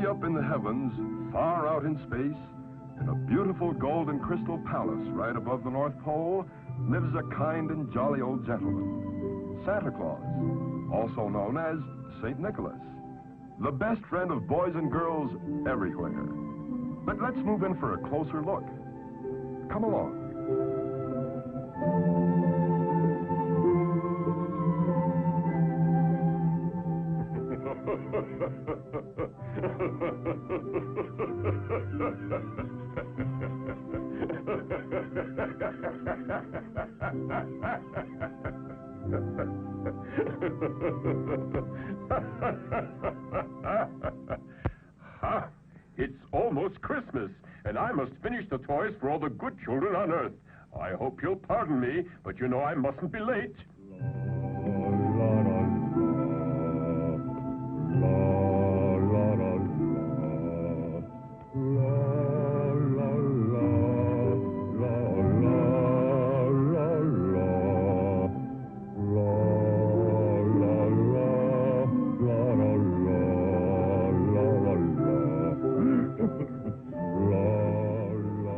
Way up in the heavens, far out in space, in a beautiful gold and crystal palace right above the North Pole, lives a kind and jolly old gentleman, Santa Claus, also known as St. Nicholas, the best friend of boys and girls everywhere. But let's move in for a closer look. Come along. Ha! It's almost Christmas, and I must finish the toys for all the good children on Earth. I hope you'll pardon me, but you know I mustn't be late.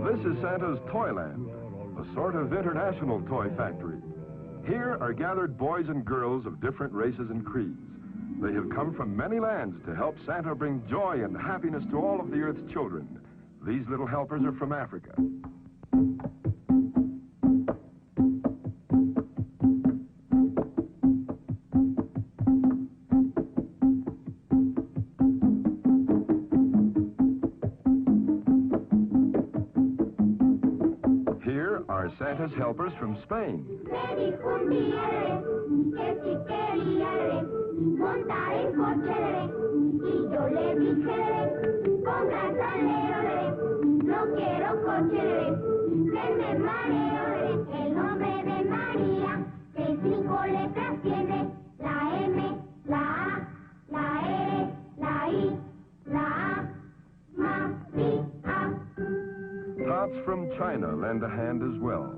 This is Santa's Toyland, a sort of international toy factory. Here are gathered boys and girls of different races and creeds. They have come from many lands to help Santa bring joy and happiness to all of the Earth's children. These little helpers are from Africa. Here are Santa's helpers from Spain. Tots from China lend a hand as well.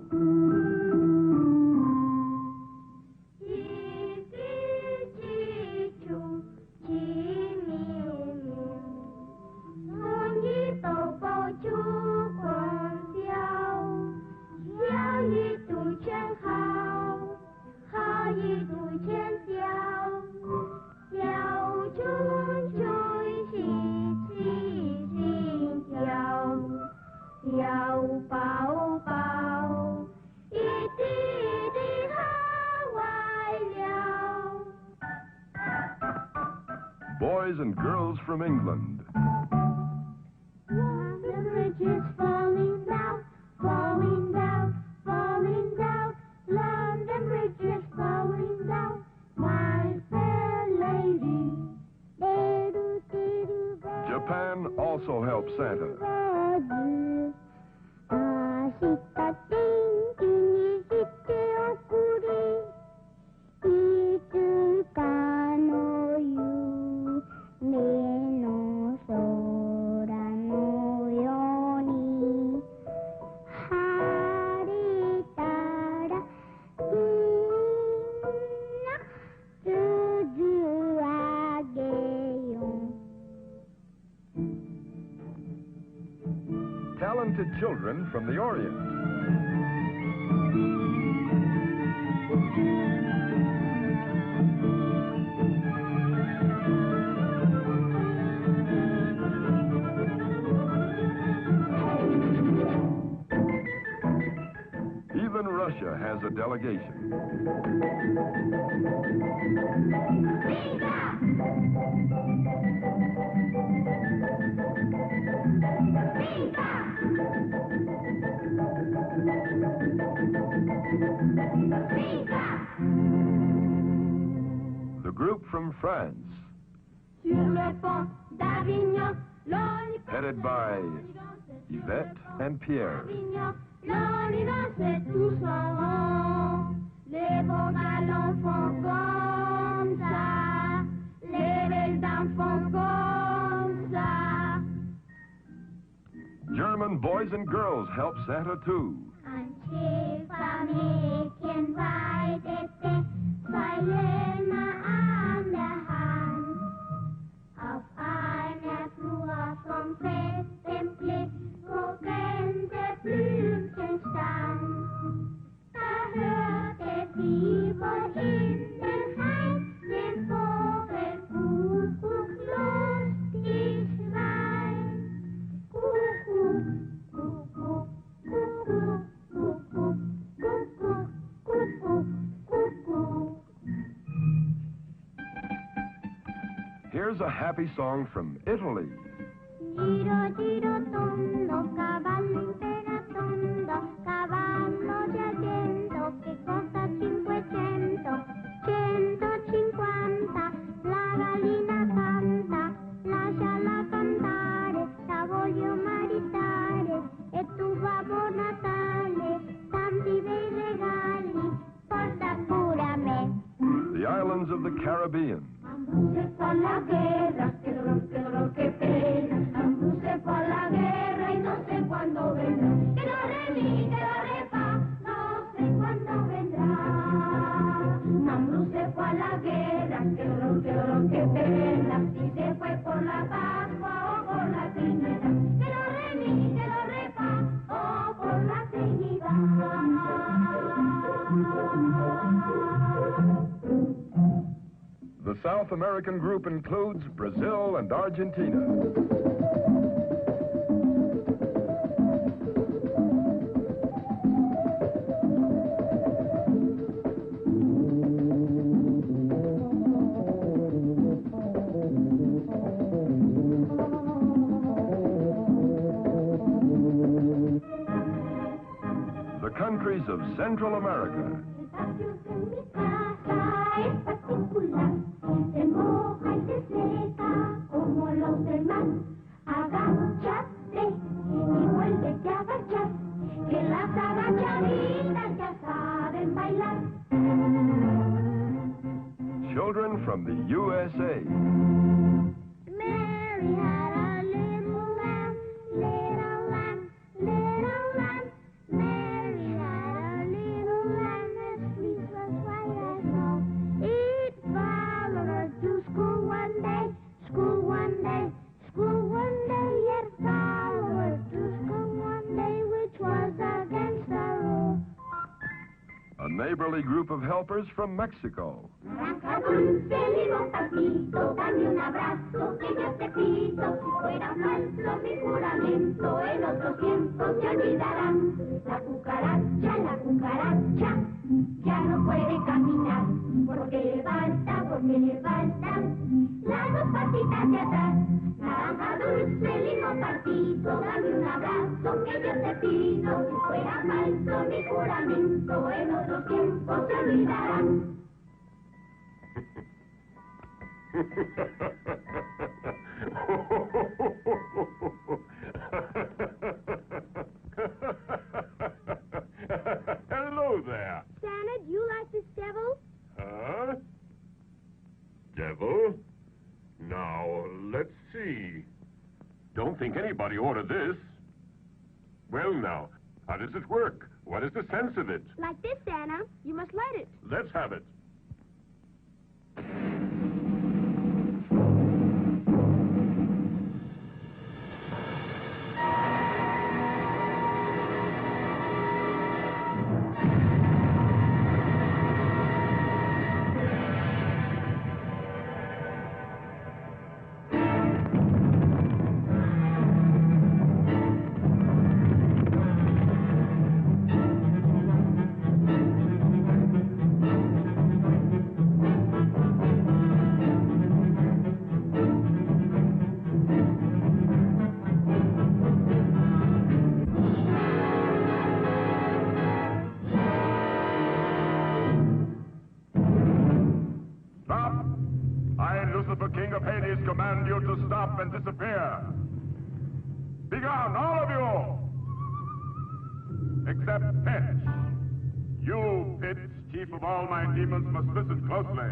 Boys and girls from England. The bridge is falling down, falling down, falling down. London Bridge is falling down, my fair lady. Japan also helps Santa. Talented children from the Orient. Even Russia has a delegation. The group from France, headed by Yvette and Pierre. German boys and girls help Santa too. Auf einer Flur here's a happy song from Italy. Giro, giro, tondo, cavallo tondo, cavallo di argento, che costa 500, 150, la gallina canta, lasciala cantare, la voglio maritare, e tu Babbo Natale, tanti bei regali, porta pure a me. The islands of the Caribbean. Se fa la guerra, che dolor, che pena. Se fa la guerra y no sé cuándo vendrá. Que lo re mi, que lo re fa, no sé cuándo vendrá. Mambrú se fue a la guerra, que dolor, que pena. Si se fue por la Pascua o por la Trinidad. Que lo re mi, que lo re fa, o por la Trinidad. The South American group includes Brazil and Argentina. The countries of Central America. Se moja y se seca como los demás. Agáchate y vuélvete a agachar, que las agachaditas ya saben bailar. Children from the USA. Mary had a little lamb, little lamb, little lamb. Mary had a little lamb, as sleek as white as snow. It followed her to school one day, school one day, school one day. It followed her to school one day, which was against the rule. A neighborly group of helpers from Mexico. Arranca dulce, limoncito, dame un abrazo, que yo te pido. Si fuera falso mi juramento, en otro tiempo se olvidarán. La cucaracha, ya no puede caminar, porque le faltan las dos patitas de atrás. Naranja dulce, limoncito, dame un abrazo, que yo te pido. Si fuera falso mi juramento, en otro tiempo se olvidarán. Hello there. Santa, do you like this devil? Huh? Devil? Now, let's see. Don't think anybody ordered this. Well, now, how does it work? What is the sense of it? Like this, Santa. You must light it. Let's have it. King of Hades, command you to stop and disappear. Begone, all of you! Except Pitch. You, Pitch, chief of all my demons, must listen closely.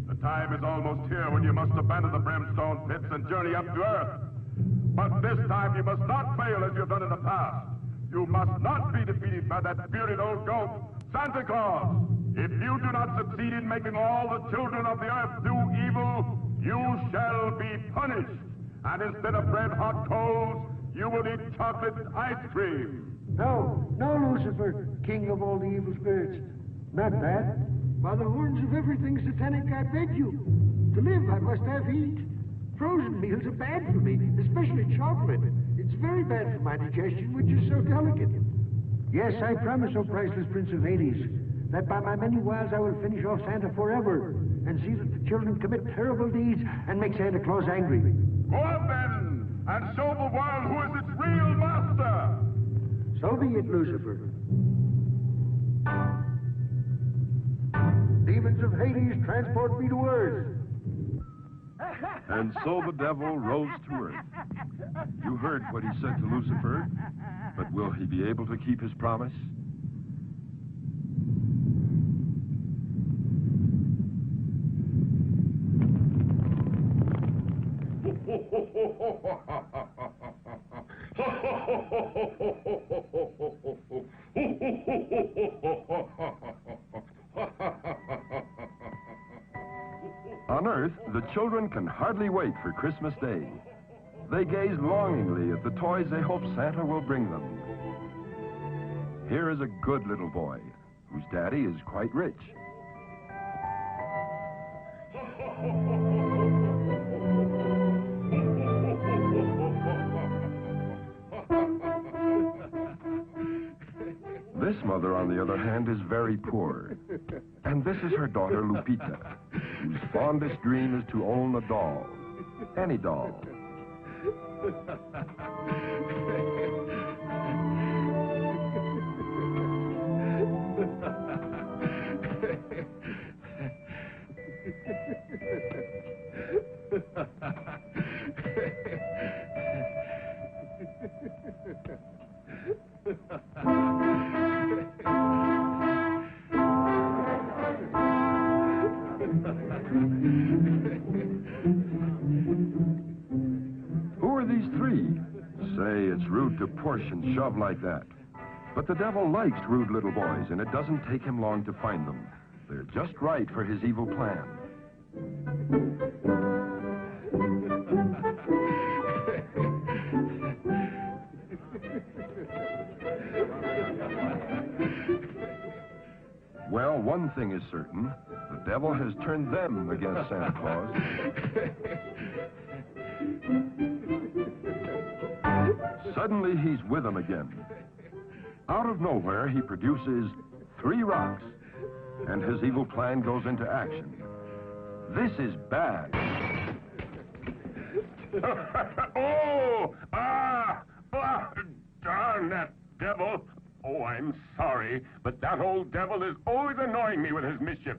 The time is almost here when you must abandon the brimstone pits and journey up to Earth. But this time you must not fail as you've done in the past. You must not be defeated by that spirited old goat, Santa Claus. If you do not succeed in making all the children of the earth do evil, you shall be punished. And instead of red-hot coals, you will eat chocolate ice cream. No, Lucifer, king of all the evil spirits. Not that. By the horns of everything satanic, I beg you. To live, I must have heat. Frozen meals are bad for me, especially chocolate. It's very bad for my digestion, which is so delicate. Yes, I promise, O priceless Prince of Hades, that by my many wiles I will finish off Santa forever. and see that the children commit terrible deeds and make Santa Claus angry. Go on then, and show the world who is its real master. So be it, Lucifer. Demons of Hades, transport me to earth. And so the devil rose to earth. You heard what he said to Lucifer, but will he be able to keep his promise? On Earth, the children can hardly wait for Christmas Day. They gaze longingly at the toys they hope Santa will bring them. Here is a good little boy, whose daddy is quite rich. This mother, on the other hand, is very poor. And this is her daughter, Lupita, whose fondest dream is to own a doll. Any doll. Who are these three? Say, it's rude to push and shove like that. But the devil likes rude little boys, and it doesn't take him long to find them. They're just right for his evil plan. Well, one thing is certain. The devil has turned them against Santa Claus. Suddenly, he's with them again. Out of nowhere, he produces 3 rocks, and his evil plan goes into action. This is bad. Darn that devil. Oh, I'm sorry, but that old devil is always annoying me with his mischief.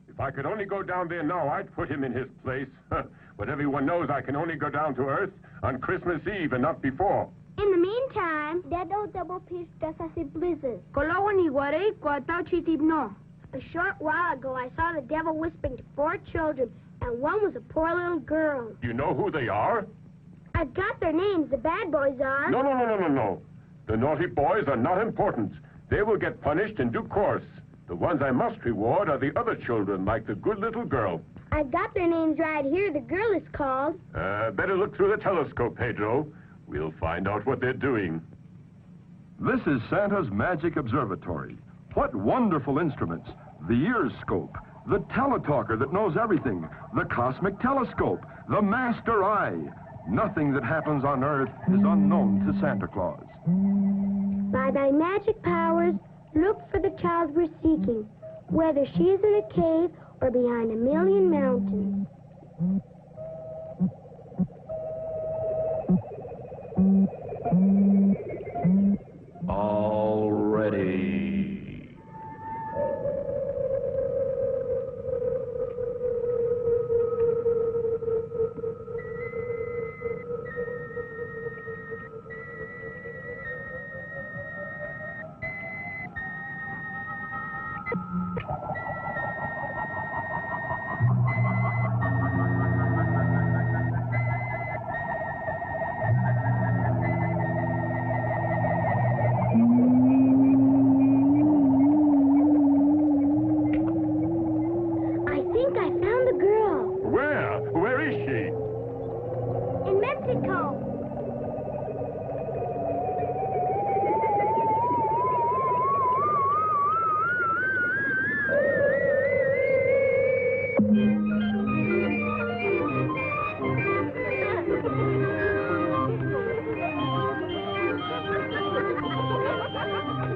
If I could only go down there now, I'd put him in his place. But everyone knows I can only go down to Earth on Christmas Eve and not before. In the meantime, that old double piece does us a blizzard. A short while ago, I saw the devil whispering to 4 children, and one was a poor little girl. Do you know who they are? I've got their names. The bad boys are. No. The naughty boys are not important. They will get punished in due course. The ones I must reward are the other children, like the good little girl. I've got their names right here. The girl is called... Better look through the telescope, Pedro. We'll find out what they're doing. This is Santa's magic observatory. What wonderful instruments. The ear scope, the teletalker that knows everything, the cosmic telescope, the master eye. Nothing that happens on Earth is unknown to Santa Claus. By thy magic powers, look for the child we're seeking, whether she is in a cave or behind a million mountains. All ready.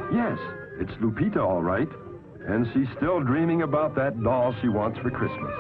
Yes, it's Lupita, all right. And she's still dreaming about that doll she wants for Christmas.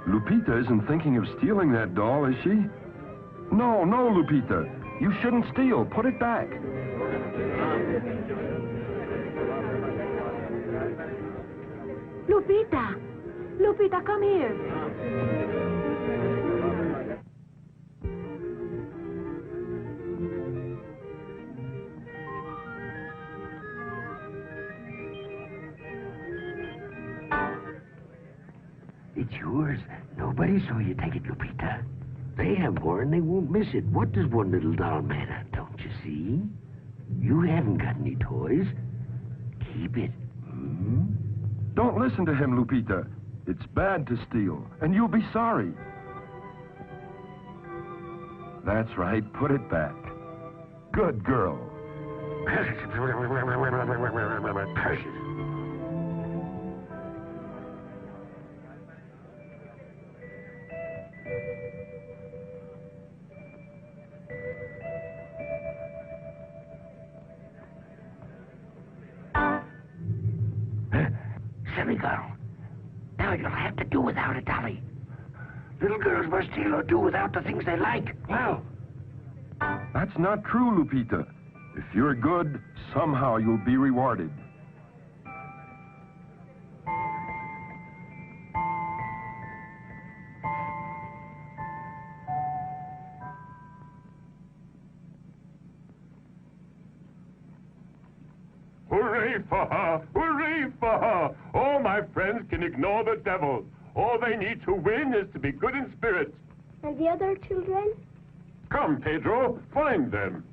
Lupita isn't thinking of stealing that doll, is she? No, no, Lupita. You shouldn't steal. Put it back. Lupita! Lupita, come here. It's yours. Nobody saw you take it, Lupita. They have one, they won't miss it. What does one little doll matter, don't you see? You haven't got any toys. Keep it. Hmm? Don't listen to him, Lupita. It's bad to steal, and you'll be sorry. That's right. Put it back. Good girl. Precious. Silly girl. Now you'll have to do without a dolly. Little girls must steal or do without the things they like. Well, That's not true, Lupita. If you're good, somehow you'll be rewarded. Hooray for her! Hooray for her! All my friends can ignore the devil. All they need to win is to be good in spirit. And the other children? Come, Pedro, find them.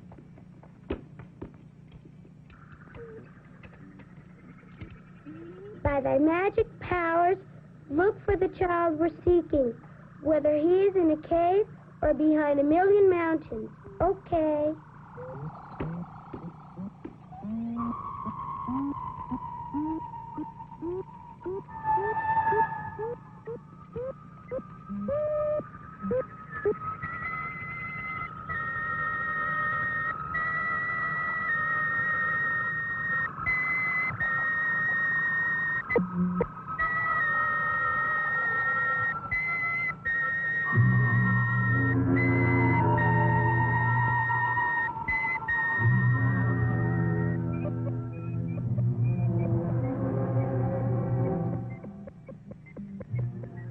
By thy magic powers, look for the child we're seeking, whether he is in a cave or behind a million mountains. Okay.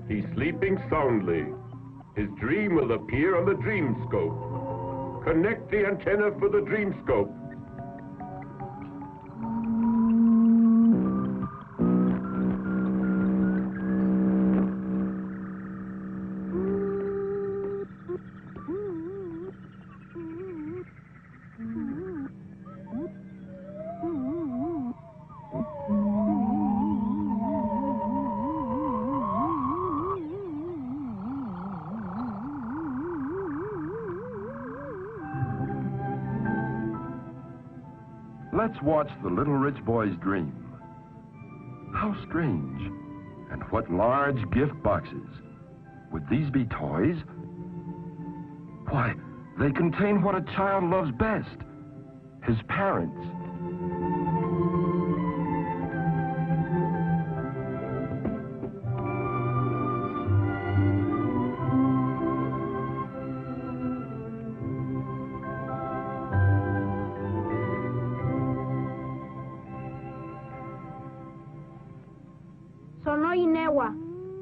He's sleeping soundly. His dream will appear on the dream scope. Connect the antenna for the dream scope. Let's watch the little rich boy's dream. How strange. And what large gift boxes. Would these be toys? Why, they contain what a child loves best. His parents.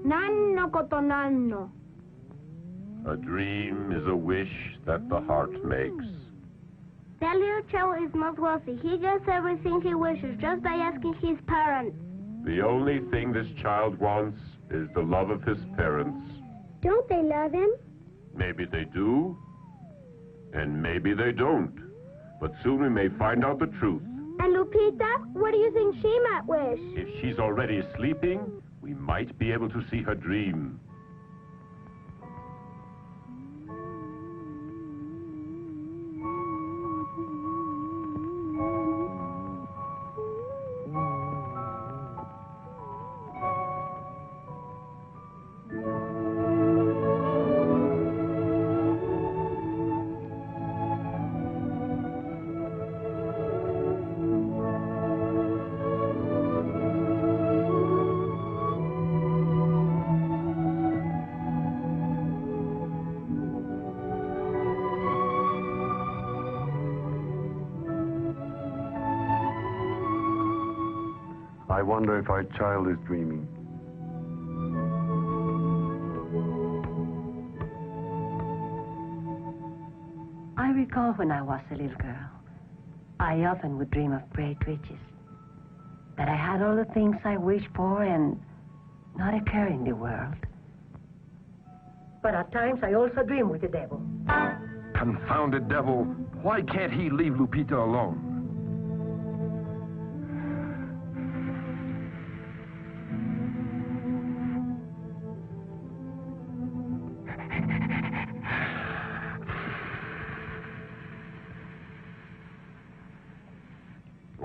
Nanno cotonanno. A dream is a wish that the heart makes. Te That little child is not wealthy. He gets everything he wishes just by asking his parents. The only thing this child wants is the love of his parents. Don't they love him? Maybe they do, and maybe they don't. But soon we may find out the truth. And Lupita, what do you think she might wish? If she's already sleeping, we might be able to see her dream. I wonder if our child is dreaming. I recall when I was a little girl, I often would dream of great riches. That I had all the things I wished for and not a care in the world. But at times I also dream with the devil. Confounded devil. Why can't he leave Lupita alone?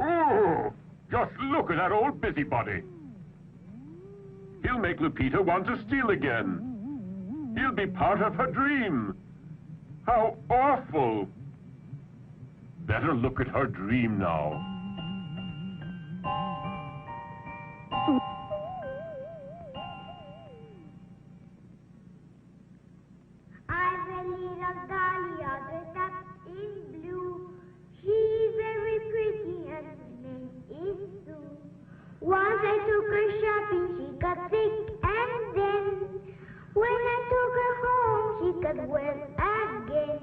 Oh, just look at that old busybody. He'll make Lupita want to steal again. He'll be part of her dream. How awful. Better look at her dream now. I'm a little dahlia dressed up in blue. She's very pretty and her name is Sue. Once I took her shopping, she got sick, and then when I took her home, she got well again.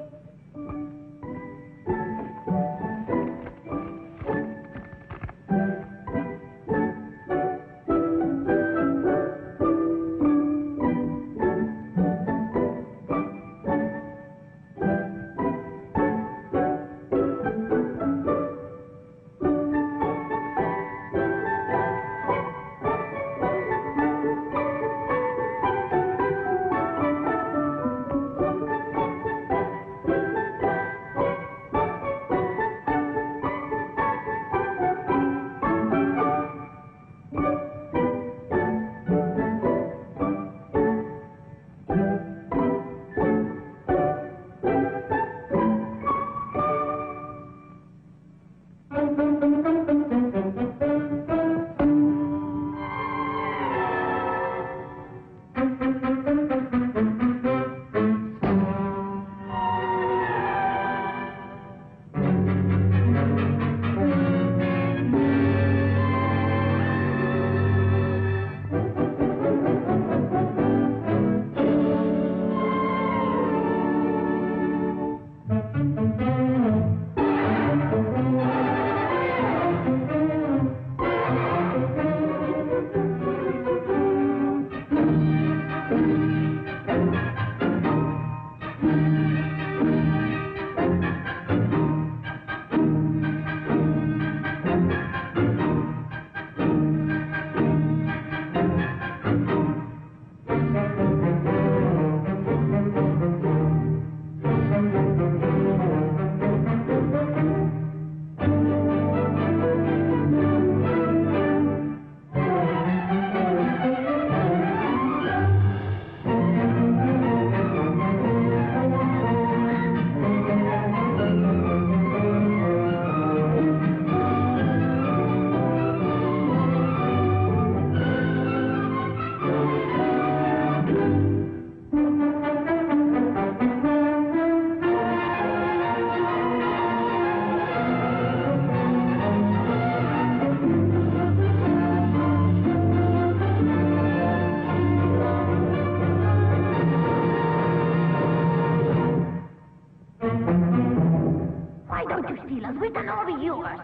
going to steal us. We can all be yours.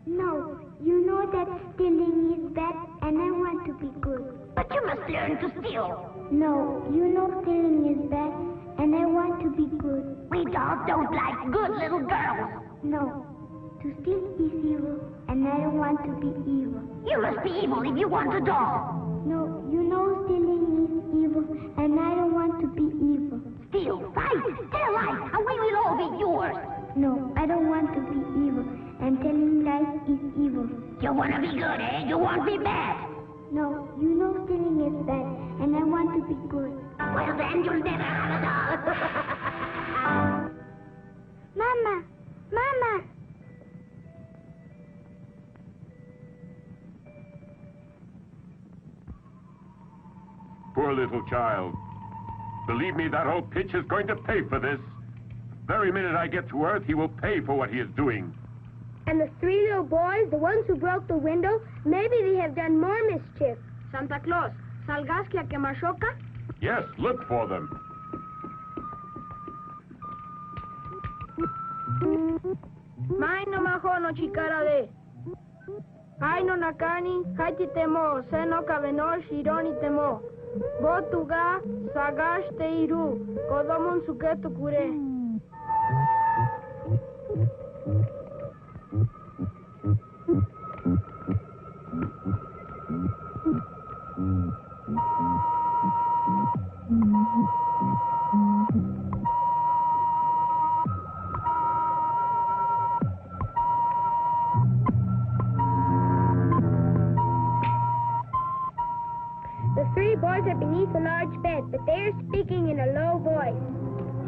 No, you know that stealing is bad, and I want to be good. But you must learn to steal. No, you know stealing is bad, and I want to be good. We dolls don't like good little girls. No, to steal is evil, and I don't want to be evil. You must be evil if you want a doll. No, you know stealing is evil, and I don't want to be evil. Steal, fight, tell lies, and we will all be yours. No, I don't want to be evil, and telling lies is evil. You want to be good, eh? You won't be bad. No, you know stealing is bad, and I want to be good. Well, then you'll never have a doll. Mama! Mama! Poor little child. Believe me, that old pitch is going to pay for this. Very minute I get to Earth, he will pay for what he is doing. And the three little boys, the ones who broke the window, maybe they have done more mischief. Santa Claus, ¿salgaste a quemar choca? Yes, look for them. Mai no majo no chikara de. Ai no nakani, haiti temo, seno kabeno shironi temo. Botuga, sagash te iru, kodomon suketu kure. The three boys are beneath a large bed, but they are speaking in a low voice.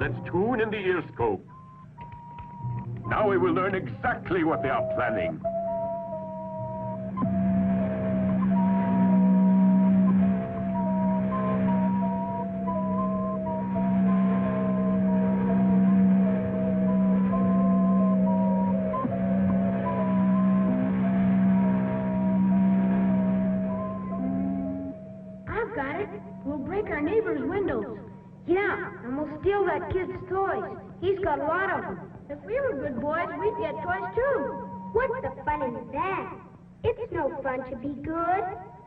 Let's tune in the ear scope. Now we will learn exactly what they are planning. I've got it. We'll break our neighbor's windows. Yeah, and we'll steal that kid's toys. He's got a lot of them. If we were good boys, we'd get toys too. What's the fun in that? It's no fun to be good.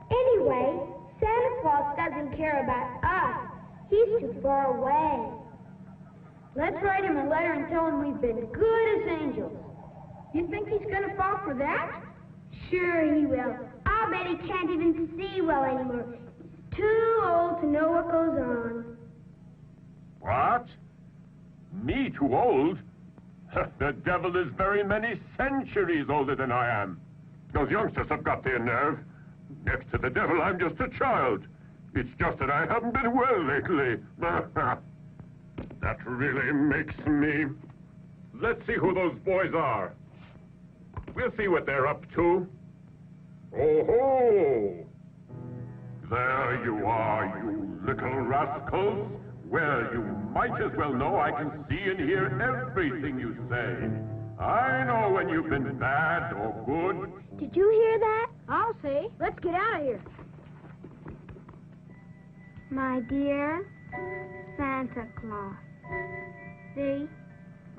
Anyway, Santa Claus doesn't care about us. He's too far away. Let's write him a letter and tell him we've been good as angels. You think he's gonna fall for that? Sure he will. I'll bet he can't even see well anymore. He's too old to know what goes on. What? Me too old? The devil is very many centuries older than I am. Those youngsters have got their nerve. Next to the devil, I'm just a child. It's just that I haven't been well lately. That really makes me... Let's see who those boys are. We'll see what they're up to. Oh-ho! There you are, you little rascals. Well, you might as well know I can see and hear everything you say. I know when you've been bad or good. Did you hear that? I'll see. Let's get out of here. My dear Santa Claus, the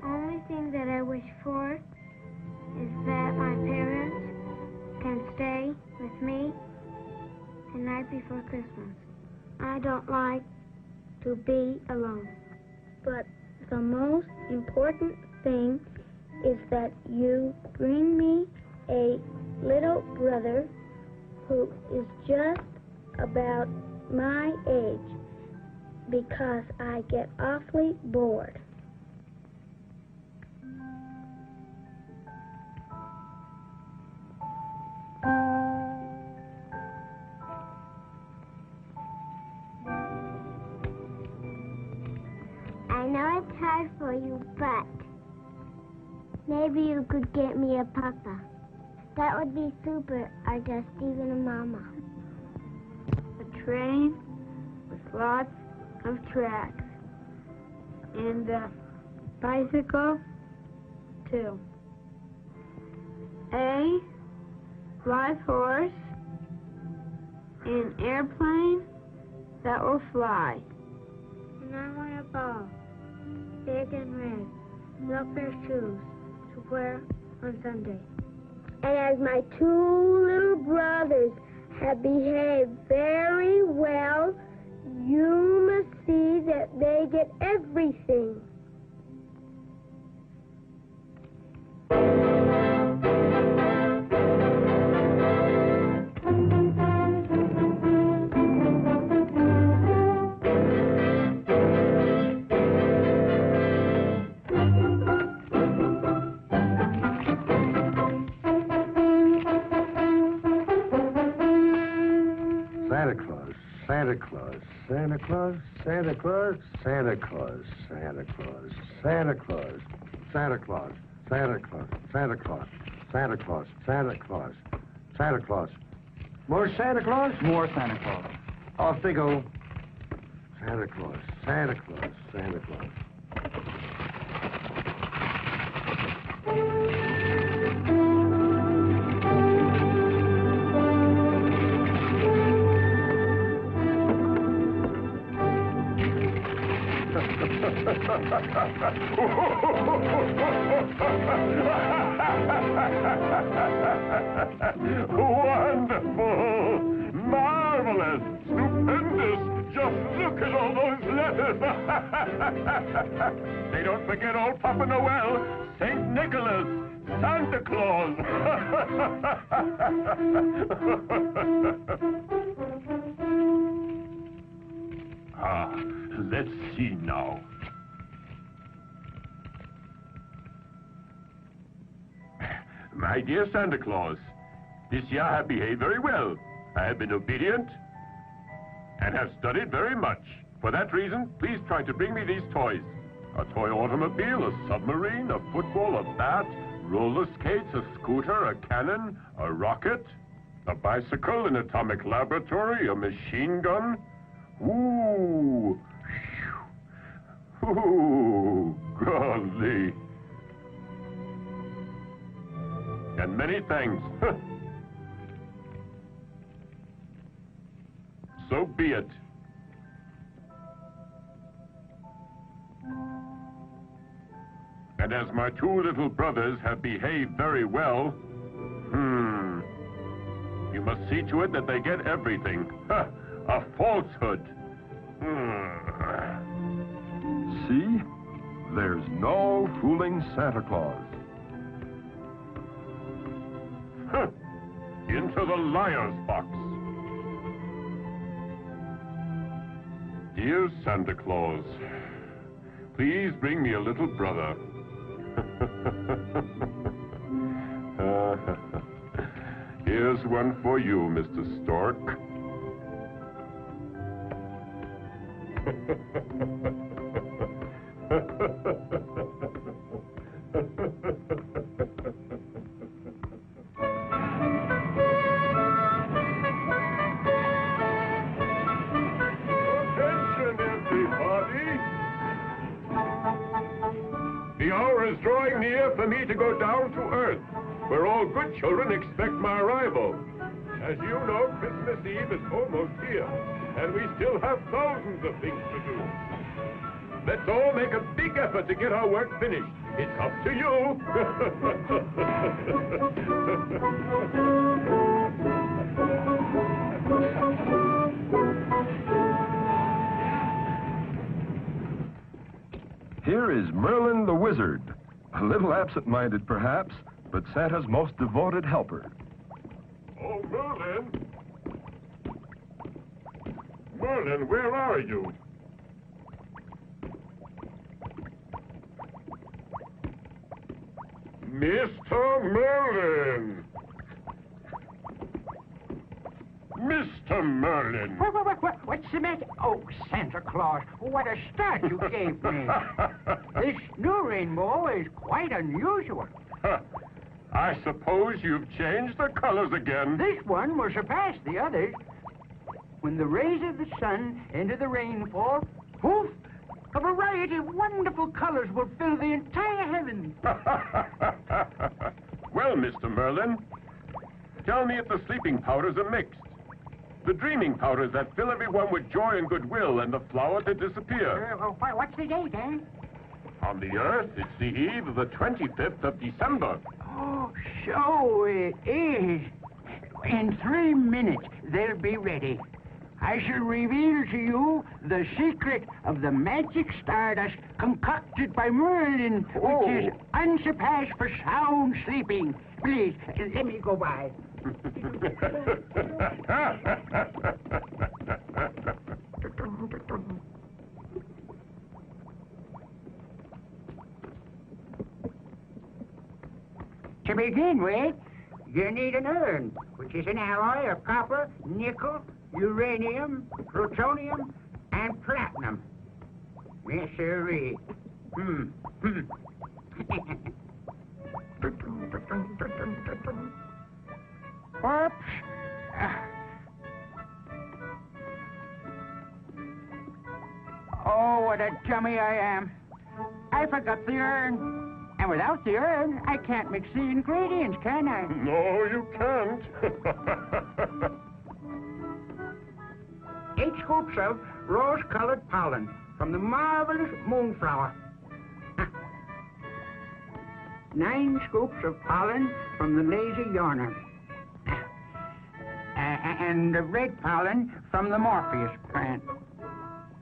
only thing that I wish for is that my parents can stay with me the night before Christmas. I don't like to be alone. But the most important thing is that you bring me a little brother who is just about my age, because I get awfully bored. I know it's hard for you, but maybe you could get me a papa. That would be super, or just even a mama. A train with lots of tracks. And a bicycle, too. A live horse. An airplane that will fly. And I want a ball, big and red, look for shoes, to wear on Sunday. And as my 2 little brothers have behaved very well, you must see that they get everything. Santa Claus, Santa Claus, Santa Claus, Santa Claus, Santa Claus, Santa Claus, Santa Claus, Santa Claus, Santa Claus, Santa Claus, Santa Claus, Santa Claus, Santa Claus. More Santa Claus? More Santa Claus. Off they go. Santa Claus, Santa Claus, Santa Claus. Wonderful! Marvelous! Stupendous! Just look at all those letters! They don't forget old Papa Noel, St. Nicholas, Santa Claus! Let's see now. My dear Santa Claus, this year I have behaved very well. I have been obedient and have studied very much. For that reason, please try to bring me these toys. A toy automobile, a submarine, a football, a bat, roller skates, a scooter, a cannon, a rocket, a bicycle, an atomic laboratory, a machine gun. Ooh. Ooh, golly. And many thanks. So be it. And as my 2 little brothers have behaved very well, you must see to it that they get everything. A falsehood. See? There's no fooling Santa Claus. Into the liar's box. Dear Santa Claus, please bring me a little brother. Here's one for you, Mr. Stork. The hour is drawing near for me to go down to Earth, where all good children expect my arrival. As you know, Christmas Eve is almost here, and we still have thousands of things to do. Let's all make a big effort to get our work finished. It's up to you. Here is Merlin the Wizard. A little absent-minded, perhaps, but Santa's most devoted helper. Oh, Merlin! Merlin, where are you? Mr. Merlin! Mr. Merlin! What's the matter? Oh, Santa Claus, what a start you gave me. This new rainbow is quite unusual. I suppose you've changed the colors again. This one will surpass the others. When the rays of the sun enter the rainfall, poof, a variety of wonderful colors will fill the entire heavens. Well, Mr. Merlin, tell me if the sleeping powders are mixed. The dreaming powders that fill everyone with joy and goodwill, and the flower to disappear. What's the date, eh? On the Earth, it's the eve of the 25th of December. Oh, so it is. In 3 minutes, they'll be ready. I shall reveal to you the secret of the magic stardust concocted by Merlin, which is unsurpassed for sound sleeping. Please, let me go by. To begin with, you need an urn, which is an alloy of copper, nickel, uranium, plutonium, and platinum. Yes, sirree. Oops. Oh, what a dummy I am. I forgot the urn. And without the urn, I can't mix the ingredients, can I? No, you can't. 8 scoops of rose-colored pollen from the marvelous moonflower. 9 scoops of pollen from the lazy yarner. And the red pollen from the Morpheus plant.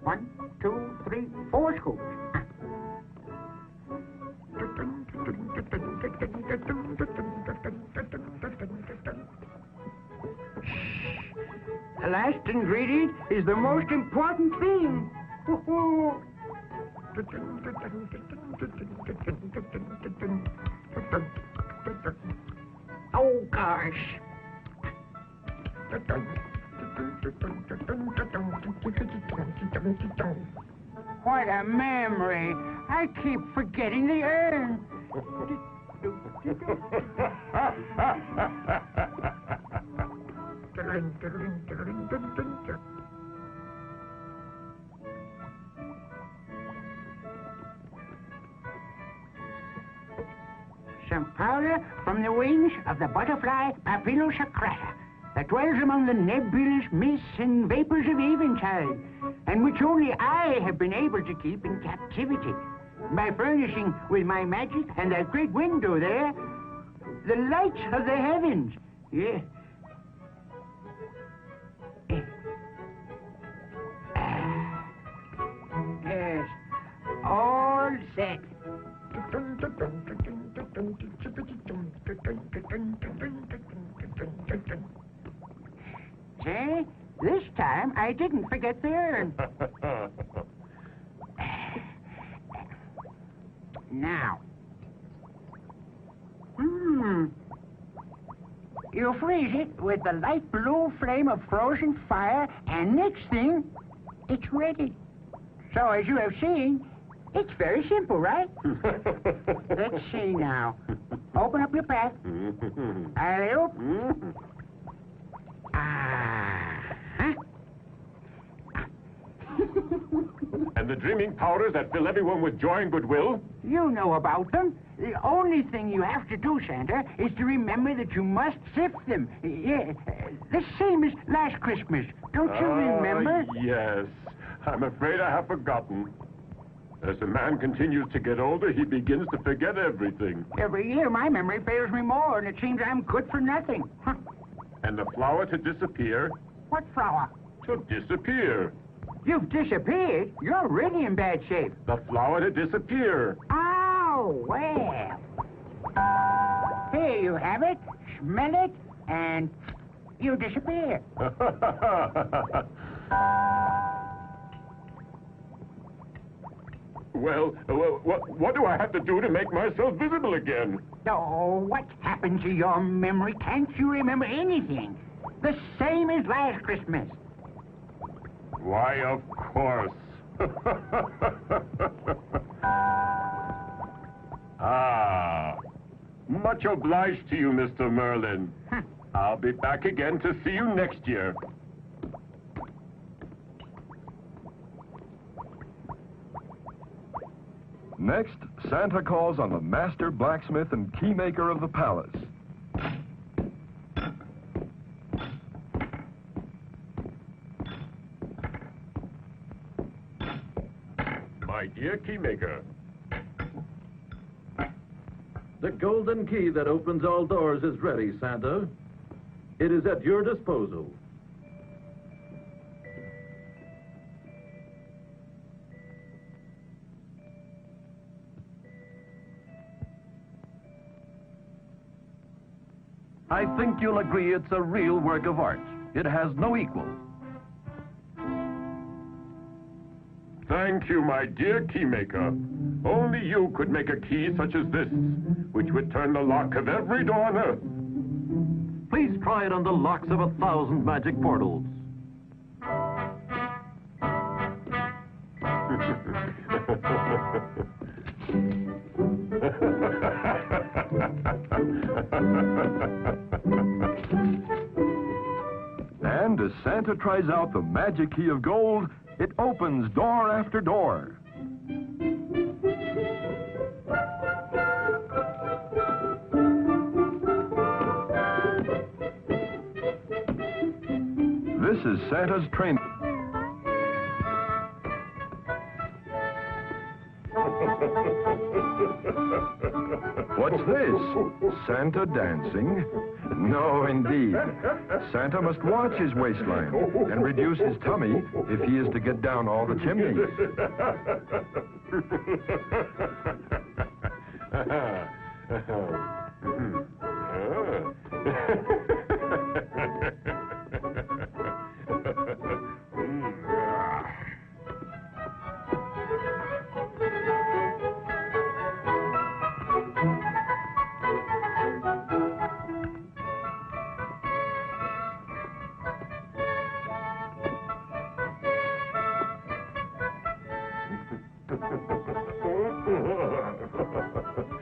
1, 2, 3, 4 scoops. The last ingredient is the most important thing. Oh, gosh. What a memory. I keep forgetting the urn. Some powder from the wings of the butterfly Papilosacrata that dwells among the nebulous mists and vapors of eventide, and which only I have been able to keep in captivity by furnishing with my magic and that great window there the lights of the heavens. Yeah. Yes, all set. See, this time I didn't forget the urn. Now. You freeze it with the light blue flame of frozen fire, and next thing, it's ready. So, as you have seen, it's very simple, right? Let's see now. Open up your pack. Alley-oop. And the dreaming powders that fill everyone with joy and goodwill? You know about them. The only thing you have to do, Santa, is to remember that you must sift them. Yeah, the same as last Christmas. Don't you remember? Yes. I'm afraid I have forgotten. As a man continues to get older, he begins to forget everything. Every year, my memory fails me more, and it seems I'm good for nothing. Huh. And the flower to disappear? What flower? To disappear. You've disappeared? You're really in bad shape. The flower to disappear. Oh, well. Here you have it. Smell it, and you disappear. Well, what do I have to do to make myself visible again? Oh, what happened to your memory? Can't you remember anything? The same as last Christmas. Why, of course. Much obliged to you, Mr. Merlin. I'll be back again to see you next year. Next, Santa calls on the master blacksmith and keymaker of the palace. My dear keymaker, The golden key that opens all doors is ready, Santa. It is at your disposal. I think you'll agree it's a real work of art. It has no equal. Thank you, my dear keymaker. Only you could make a key such as this, which would turn the lock of every door on Earth. Please try it on the locks of 1,000 magic portals. And as Santa tries out the magic key of gold, it opens door after door. This is Santa's train. What's this? Santa dancing? No, indeed. Santa must watch his waistline and reduce his tummy if he is to get down all the chimneys.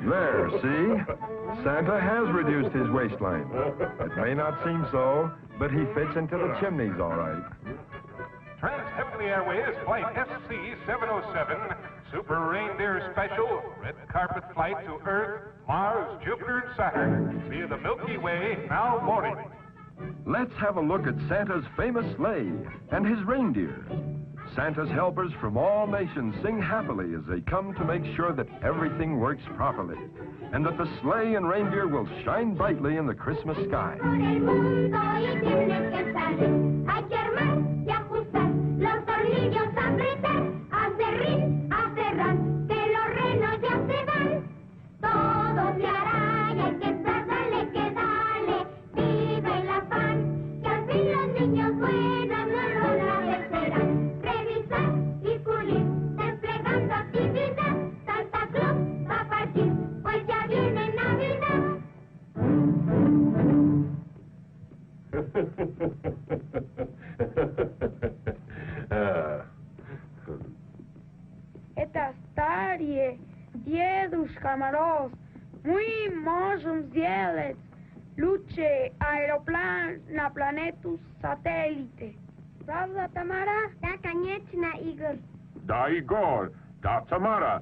There, see? Santa has reduced his waistline. It may not seem so, but he fits into the chimneys all right. Trans-Heavenly Airways Flight SC-707, Super Reindeer Special, red carpet flight to Earth, Mars, Jupiter, and Saturn, via the Milky Way, now boarding. Let's have a look at Santa's famous sleigh and his reindeer. Santa's helpers from all nations sing happily as they come to make sure that everything works properly and that the sleigh and reindeer will shine brightly in the Christmas sky. Это старые дедушка Мороз. Мы можем сделать лучший аэроплан на планету сателлите. Правда, Tamara? Да, конечно, Игорь. Da, Igor. Da, Tamara.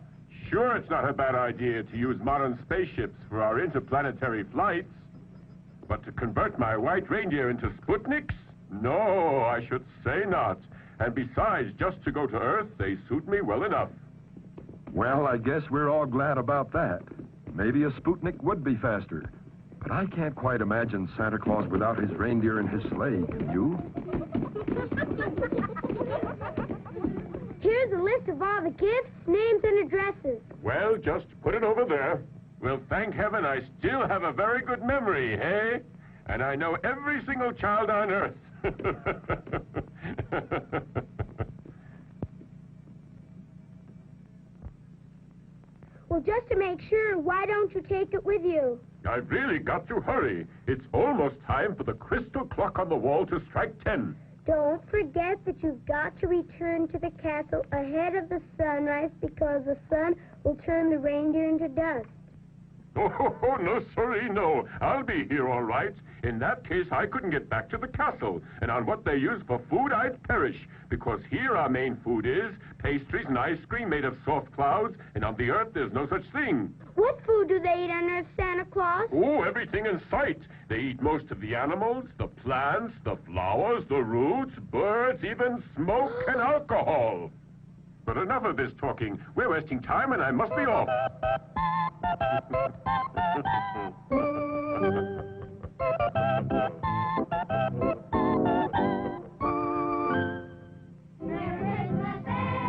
Sure, it's not a bad idea to use modern spaceships for our interplanetary flights. But to convert my white reindeer into Sputniks? No, I should say not. And besides, just to go to Earth, they suit me well enough. Well, I guess we're all glad about that. Maybe a Sputnik would be faster. But I can't quite imagine Santa Claus without his reindeer and his sleigh, can you? Here's a list of all the gifts, names, and addresses. Well, just put it over there. Well, thank heaven I still have a very good memory, hey? And I know every single child on Earth. Well, just to make sure, why don't you take it with you? I've really got to hurry. It's almost time for the crystal clock on the wall to strike 10. Don't forget that you've got to return to the castle ahead of the sunrise because the sun will turn the reindeer into dust. Oh, no, sorry, no. I'll be here all right. In that case, I couldn't get back to the castle. And on what they use for food, I'd perish. Because here our main food is pastries and ice cream made of soft clouds. And on the Earth, there's no such thing. What food do they eat on Earth, Santa Claus? Oh, everything in sight. They eat most of the animals, the plants, the flowers, the roots, birds, even smoke and alcohol. But enough of this talking. We're wasting time and I must be off.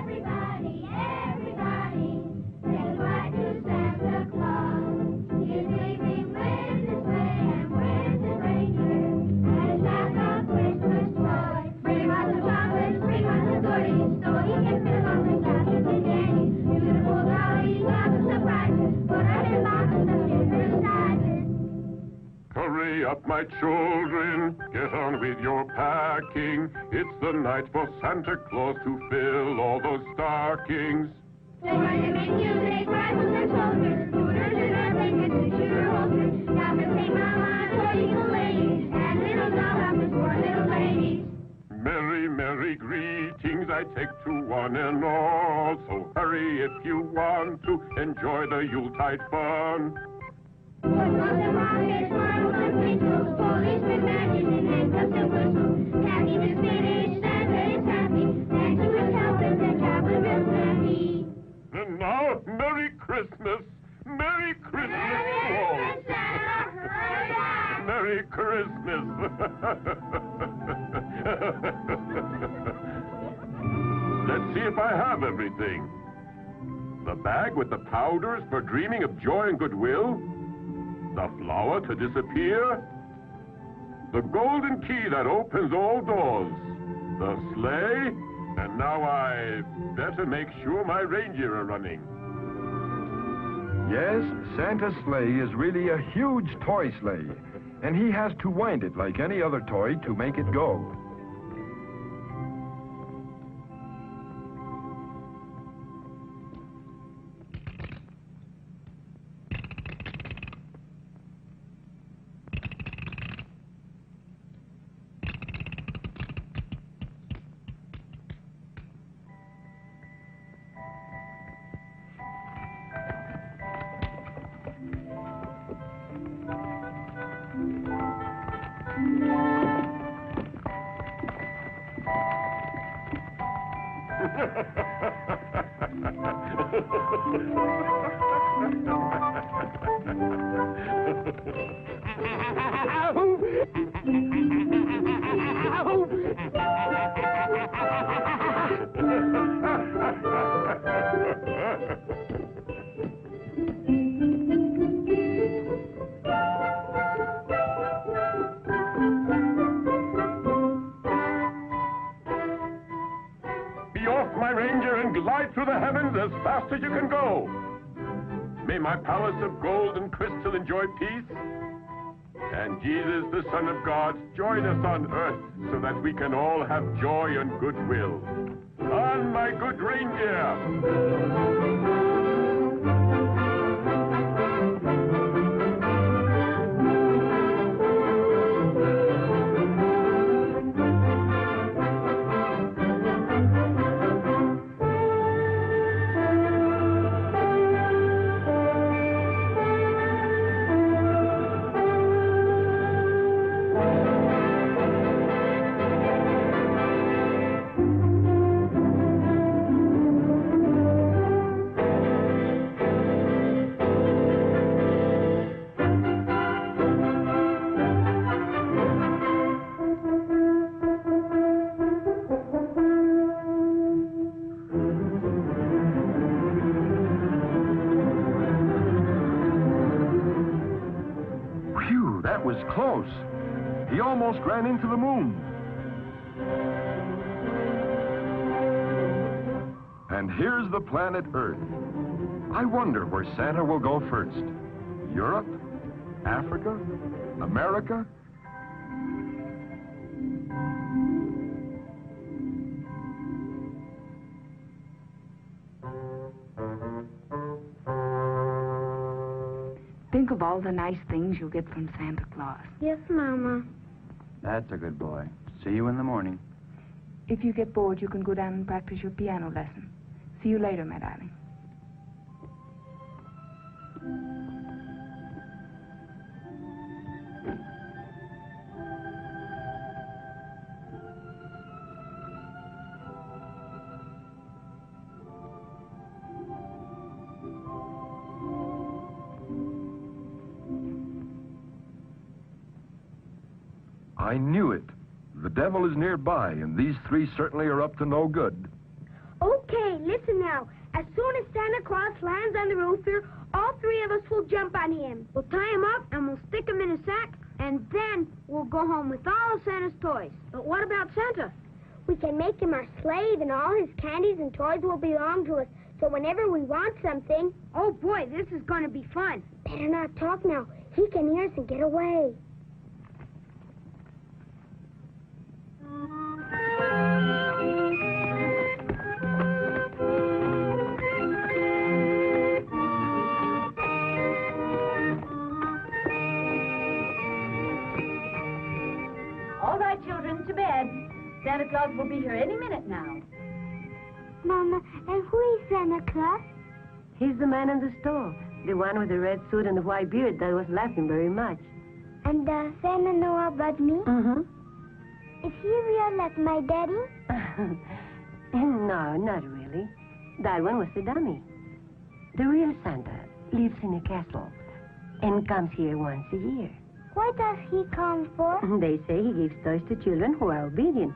Everybody, everybody, say why to Santa Claus. He's leaving with his sleigh and with his reindeer, and snapped a Christmas toy. Bring us the chocolates, bring us the goodies, so he can fill up the stockings and candy. Beautiful dollies, lots of surprises, put us in boxes of different sizes. Hurry up, my children. Get on with your packing. It's the night for Santa Claus to fill all those stockings. So when they make music, rifles and soldiers, scooters and airplanes and shooter holsters, now the same mama, toy little ladies, and little dollhouses for little ladies. Merry, merry greetings I take to one and all. So hurry if you want to enjoy the Yuletide fun. Footballs and rockets, marbles and twinkles, policemen, matches, and handcuffs and whistles. Happy is finished, Santa is happy, and to his helpers and travelers is happy. And now, Merry Christmas! Merry Christmas to all! Merry Christmas! Let's see if I have everything. The bag with the powders for dreaming of joy and goodwill. The flower to disappear. The golden key that opens all doors. The sleigh. And now I better make sure my reindeer are running. Yes, Santa's sleigh is really a huge toy sleigh, and he has to wind it like any other toy to make it go. Be off, my reindeer, and glide through the heavens as fast as you can go. May my palace of gold and crystal enjoy peace. And Jesus, the Son of God, join us on earth so that we can all have joy and goodwill. On, my good reindeer! Phew, that was close. He almost ran into the moon. And here's the planet Earth. I wonder where Santa will go first. Europe? Africa? America? Think of all the nice things you'll get from Santa Claus. Yes, Mama. That's a good boy. See you in the morning. If you get bored, you can go down and practice your piano lesson. See you later, my darling. I knew it. The devil is nearby, and these three certainly are up to no good. Okay, listen now. As soon as Santa Claus lands on the roof here, all three of us will jump on him. We'll tie him up, and we'll stick him in a sack, and then we'll go home with all of Santa's toys. But what about Santa? We can make him our slave, and all his candies and toys will belong to us. So whenever we want something... Oh, boy, this is going to be fun. Better not talk now. He can hear us and get away. All right, children, to bed. Santa Claus will be here any minute now. Mama, and who is Santa Claus? He's the man in the store, the one with the red suit and the white beard that was laughing very much. And does Santa know about me? Mm-hmm. Is he real like my daddy? No, not really. That one was the dummy. The real Santa lives in a castle and comes here once a year. What does he come for? They say he gives toys to children who are obedient.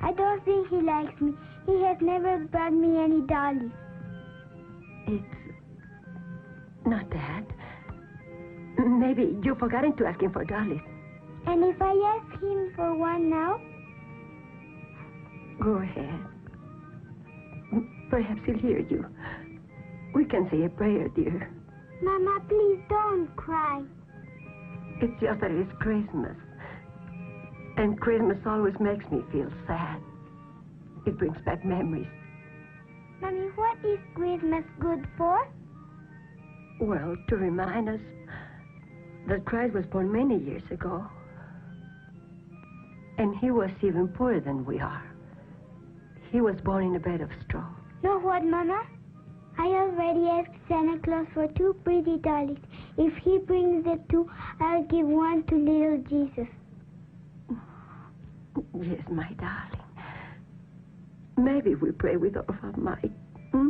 I don't think he likes me. He has never brought me any dollies. It's not that. Maybe you've forgotten to ask him for dollies. And if I ask him for one now? Go ahead. Perhaps he'll hear you. We can say a prayer, dear. Mama, please don't cry. It's just that it's Christmas. And Christmas always makes me feel sad. It brings back memories. Mommy, what is Christmas good for? Well, to remind us that Christ was born many years ago. And he was even poorer than we are. He was born in a bed of straw. Know what, Mama? I already asked Santa Claus for 2 pretty dollies. If he brings the 2, I'll give one to little Jesus. Yes, my darling. Maybe we pray with all of our might. Hmm?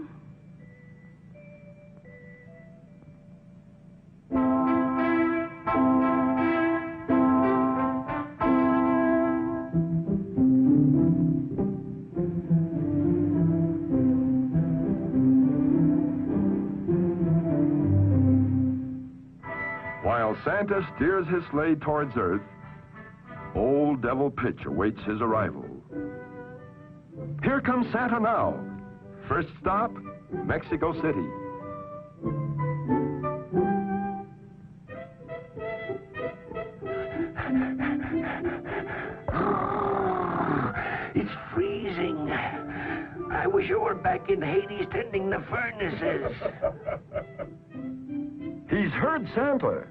While Santa steers his sleigh towards Earth, Old Devil Pitch awaits his arrival. Here comes Santa now. First stop, Mexico City. It's freezing. I wish I were back in Hades tending the furnaces. He's heard Santa.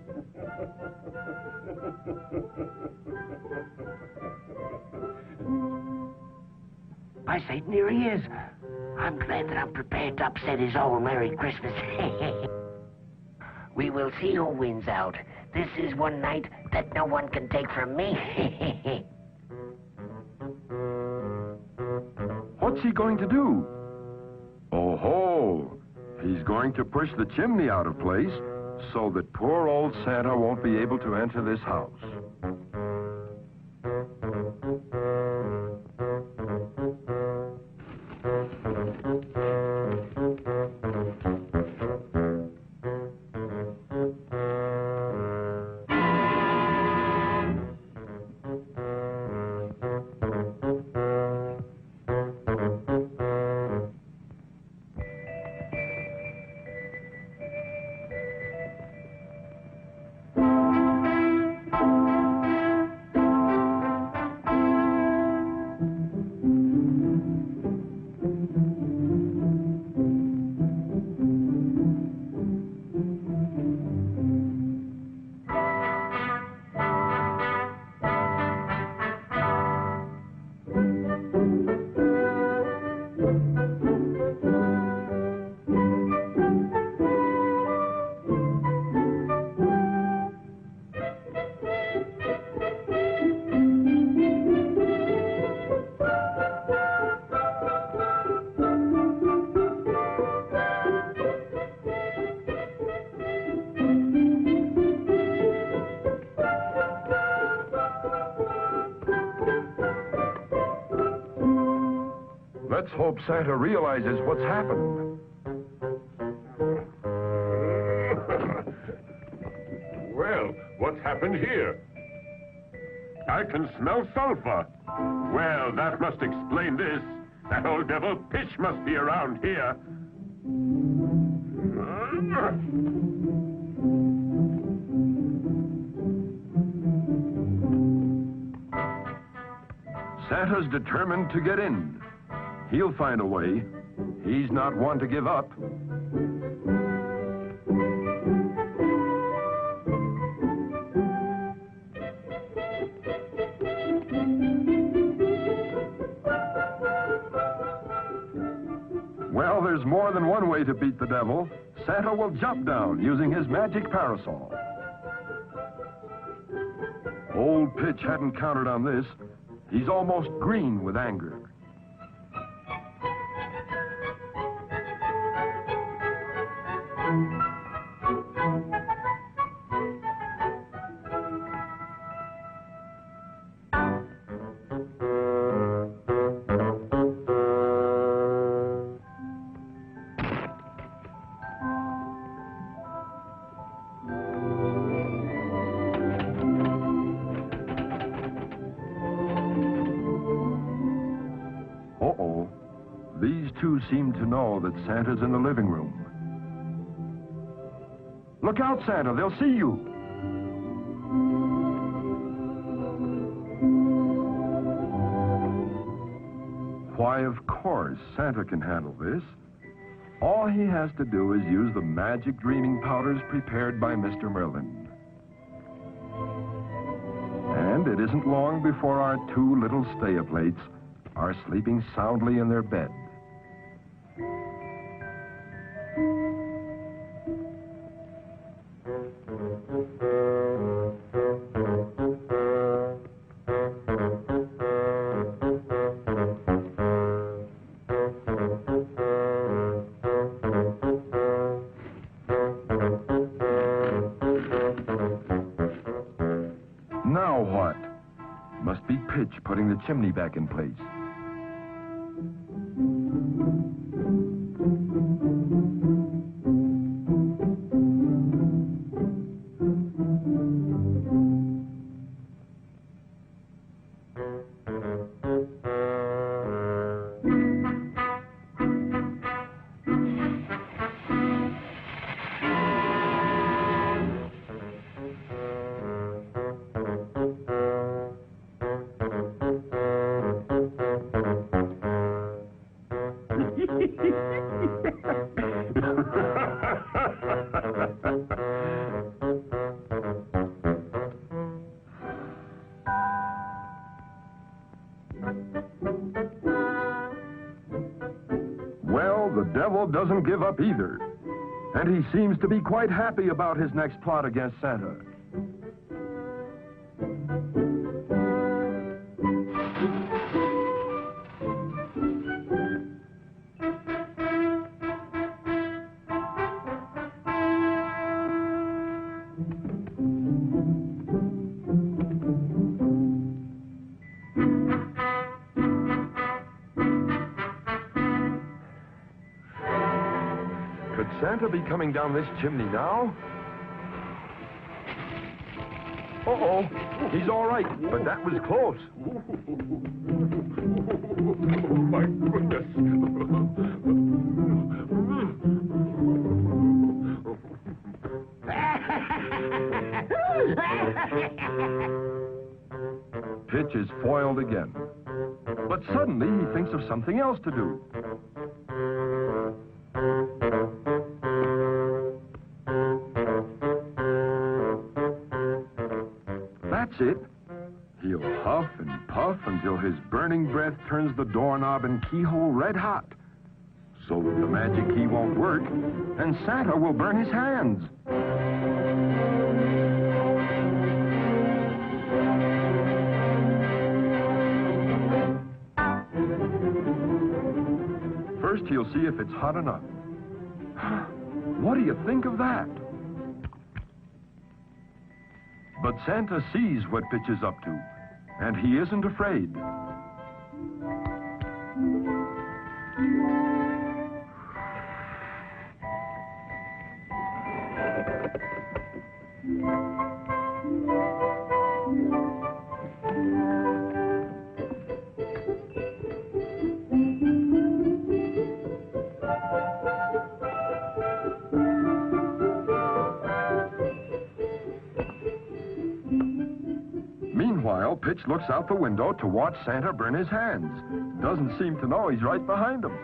By Satan, here he is. I'm glad that I'm prepared to upset his old Merry Christmas. We will see who wins out. This is one night that no one can take from me. What's he going to do? Oh ho! He's going to push the chimney out of place so that poor old Santa won't be able to enter this house. Let's hope Santa realizes what's happened. Well, what's happened here? I can smell sulfur. Well, that must explain this. That old devil Pitch must be around here. Santa's determined to get in. He'll find a way. He's not one to give up. Well, there's more than one way to beat the devil. Santa will jump down using his magic parasol. Old Pitch hadn't counted on this. He's almost green with anger. Uh-oh. These two seem to know that Santa's in the living room. Look out, Santa, they'll see you. Why, of course, Santa can handle this. All he has to do is use the magic dreaming powders prepared by Mr. Merlin. And it isn't long before our two little stay-a-plates are sleeping soundly in their bed. Now what? Must be Pitch putting the chimney back in place. Well, the devil doesn't give up either. And he seems to be quite happy about his next plot against Santa. Could Santa be coming down this chimney now? Uh-oh, he's all right, but that was close. Oh, my goodness. Pitch is foiled again. But suddenly he thinks of something else to do. That's it. He'll huff and puff until his burning breath turns the doorknob and keyhole red hot, so that the magic key won't work, and Santa will burn his hands. First, he'll see if it's hot enough. What do you think of that? But Santa sees what Pitch is up to, and he isn't afraid. Meanwhile, Pitch looks out the window to watch Santa burn his hands. Doesn't seem to know he's right behind him.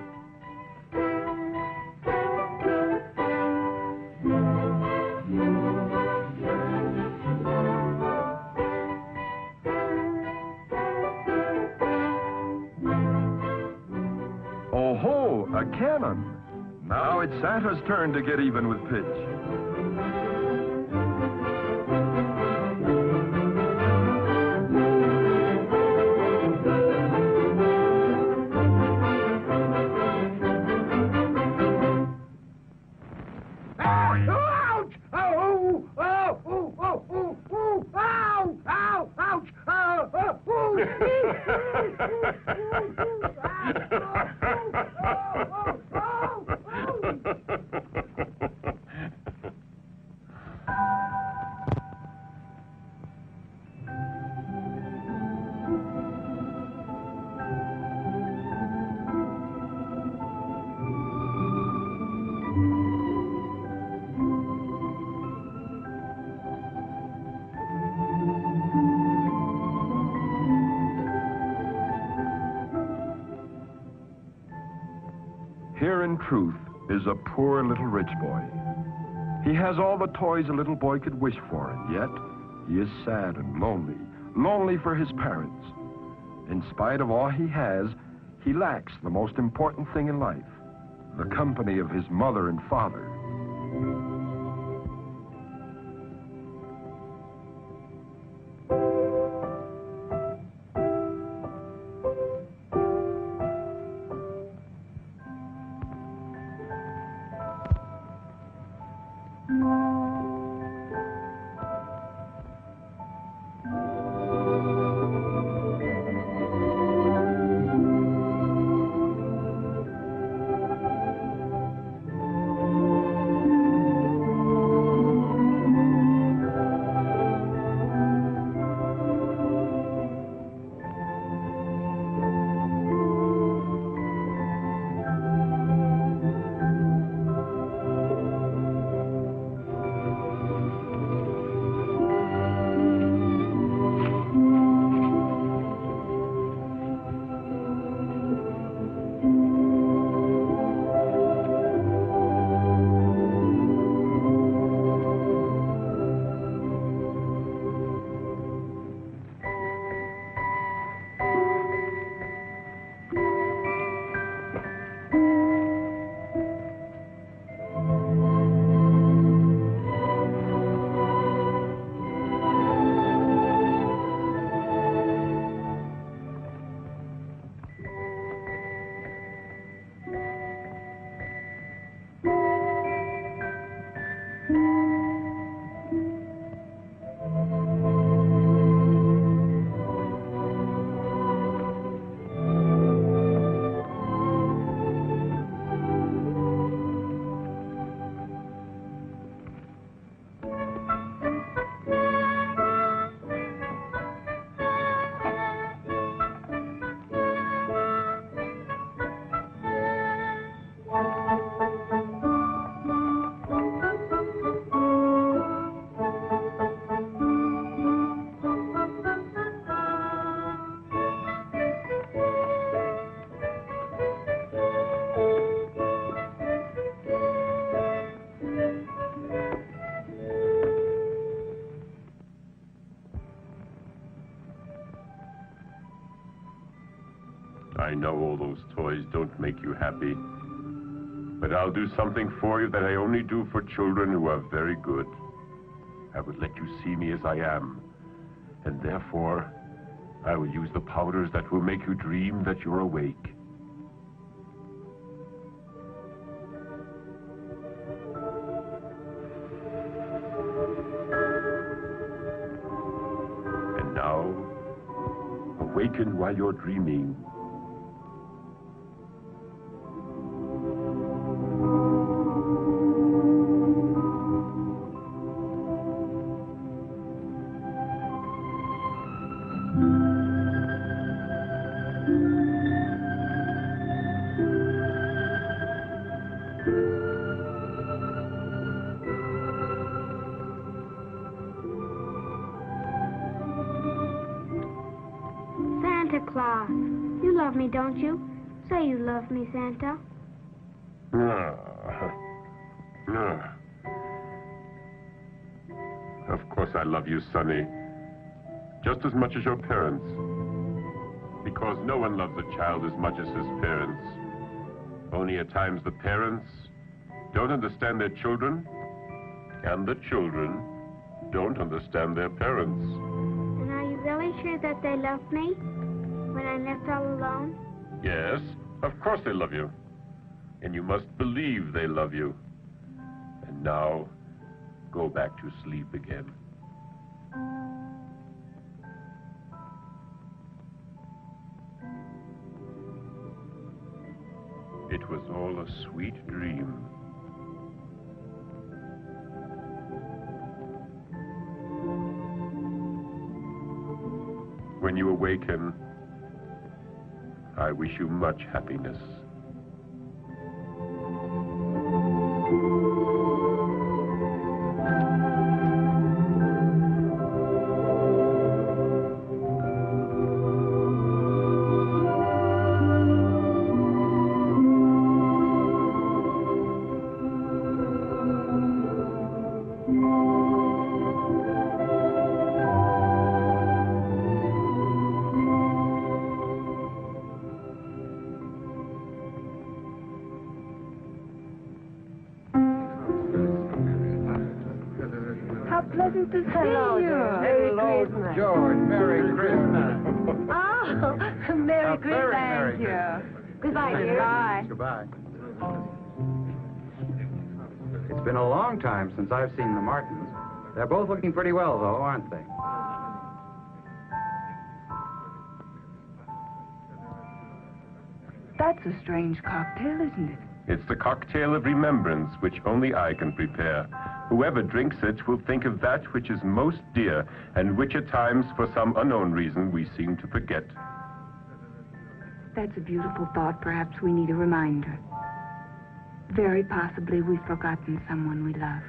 Oh ho, a cannon. Now it's Santa's turn to get even with Pitch. Here, in truth, is a poor little rich boy. He has all the toys a little boy could wish for, and yet he is sad and lonely, lonely for his parents. In spite of all he has, he lacks the most important thing in life, the company of his mother and father. I know all those toys don't make you happy, but I'll do something for you that I only do for children who are very good. I would let you see me as I am, and therefore I will use the powders that will make you dream that you're awake. And now, awaken while you're dreaming. Santa Claus. You love me, don't you? Say you love me, Santa. Of course I love you, Sonny. Just as much as your parents. Because no one loves a child as much as his parents. Only at times the parents don't understand their children, and the children don't understand their parents. And are you really sure that they love me when I'm left all alone? Yes, of course they love you. And you must believe they love you. And now, go back to sleep again. It was all a sweet dream. When you awaken, I wish you much happiness. Pleasant to see Hello, you. Merry Christmas. George, Merry Christmas. Oh, Merry Christmas. Thank you. Goodbye, dear. Bye. Goodbye. It's been a long time since I've seen the Martins. They're both looking pretty well, though, aren't they? That's a strange cocktail, isn't it? It's the cocktail of remembrance which only I can prepare. Whoever drinks it will think of that which is most dear and which at times, for some unknown reason, we seem to forget. That's a beautiful thought. Perhaps we need a reminder. Very possibly we've forgotten someone we love.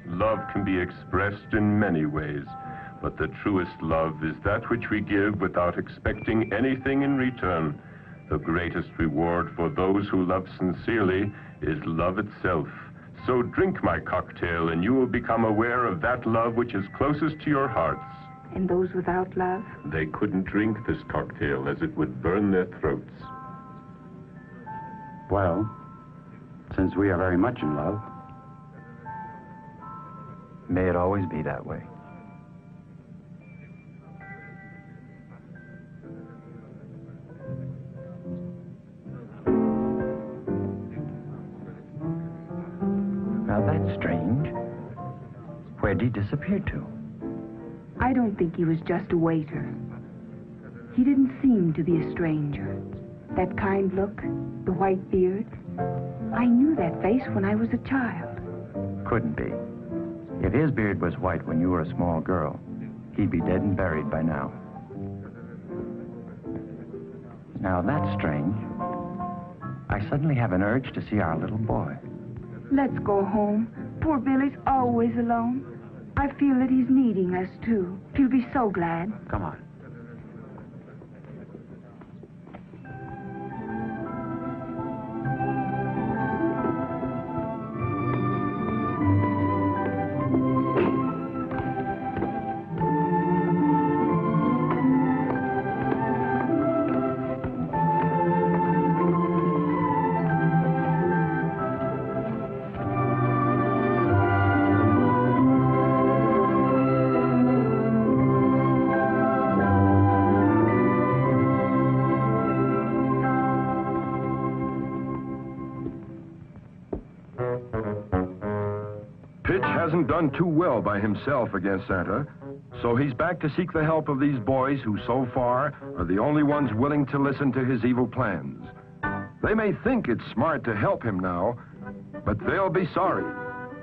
Love can be expressed in many ways, but the truest love is that which we give without expecting anything in return. The greatest reward for those who love sincerely is love itself. So drink my cocktail and you will become aware of that love which is closest to your hearts. And those without love? They couldn't drink this cocktail as it would burn their throats. Well, since we are very much in love, may it always be that way. Now that's strange. Where'd he disappear to? I don't think he was just a waiter. He didn't seem to be a stranger. That kind look, the white beard. I knew that face when I was a child. Couldn't be. If his beard was white when you were a small girl, he'd be dead and buried by now. Now that's strange. I suddenly have an urge to see our little boy. Let's go home. Poor Billy's always alone. I feel that he's needing us, too. He'll be so glad. Come on. Hasn't done too well by himself against Santa, so he's back to seek the help of these boys who so far are the only ones willing to listen to his evil plans. They may think it's smart to help him now, but they'll be sorry,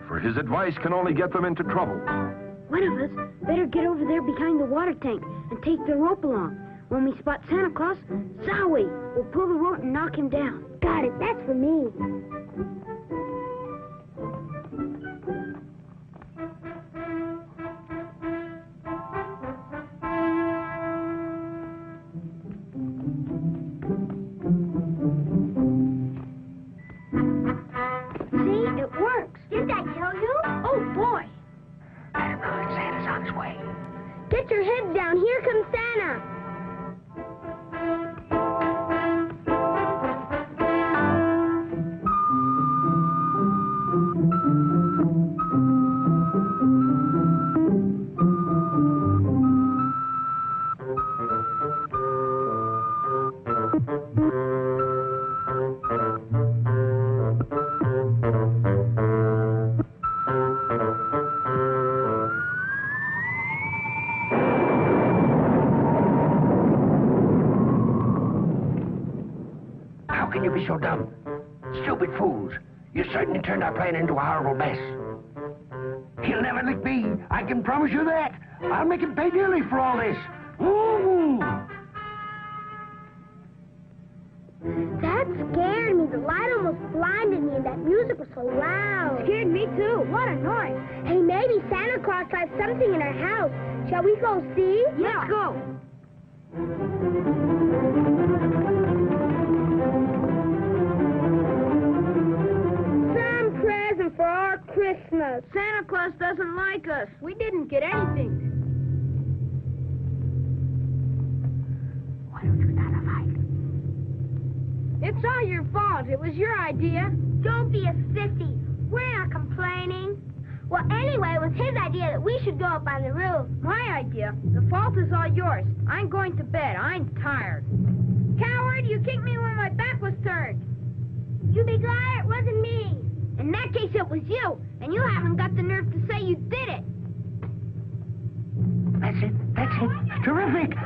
for his advice can only get them into trouble. One of us better get over there behind the water tank and take the rope along. When we spot Santa Claus, Zowie, we'll pull the rope and knock him down. Got it, that's for me. you be so dumb? Stupid fools. You certainly turned our plan into a horrible mess. He'll never lick me. I can promise you that. I'll make him pay dearly for all this. Ooh. That scared me. The light almost blinded me, and that music was so loud. Scared me too. What a noise. Hey, maybe Santa Claus has something in our house. Shall we go see? Yeah. Let's go. Some present for our Christmas. Santa Claus doesn't like us. We didn't get anything. Why don't you start a fight? It's all your fault. It was your idea. Don't be a sissy. We're not complaining. Well, anyway, it was his idea that we should go up on the roof. My idea. The fault is all yours. I'm going to bed. I'm tired. Coward, you kicked me when my back was turned. You be glad it wasn't me. In that case, it was you, and you haven't got the nerve to say you did it. That's it. That's it. Terrific.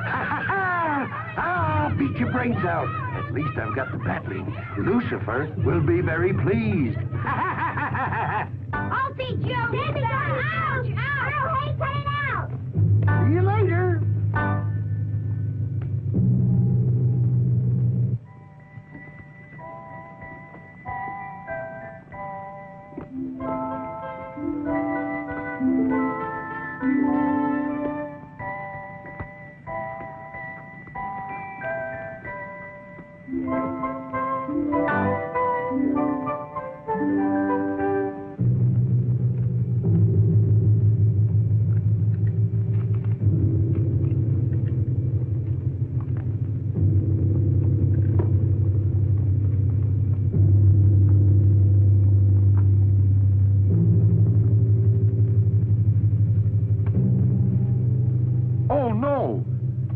I'll beat your brains out. At least I've got the battling. Lucifer will be very pleased. I'll teach you. Ouch! Ouch! Hey, cut it out! See you later.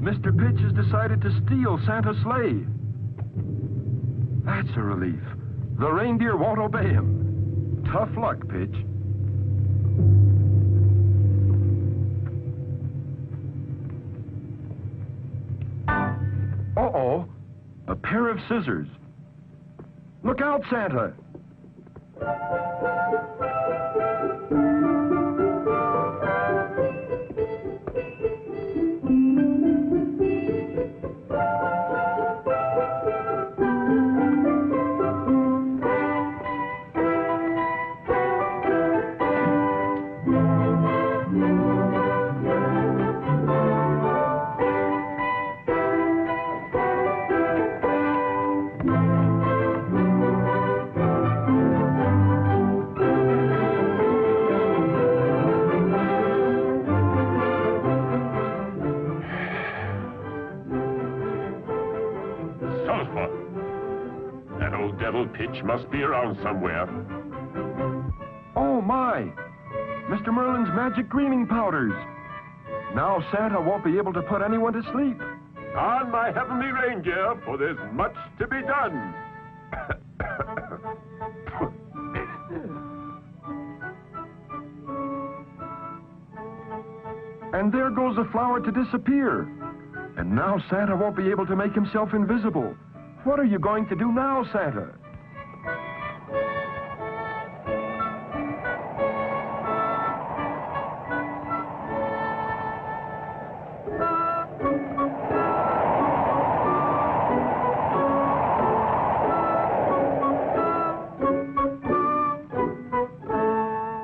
Mr. Pitch has decided to steal Santa's sleigh. That's a relief. The reindeer won't obey him. Tough luck, Pitch. Uh-oh. A pair of scissors. Look out, Santa. Pitch must be around somewhere. Oh, my! Mr. Merlin's magic dreaming powders. Now Santa won't be able to put anyone to sleep. On my heavenly reindeer, for there's much to be done. And there goes the flower to disappear. And now Santa won't be able to make himself invisible. What are you going to do now, Santa?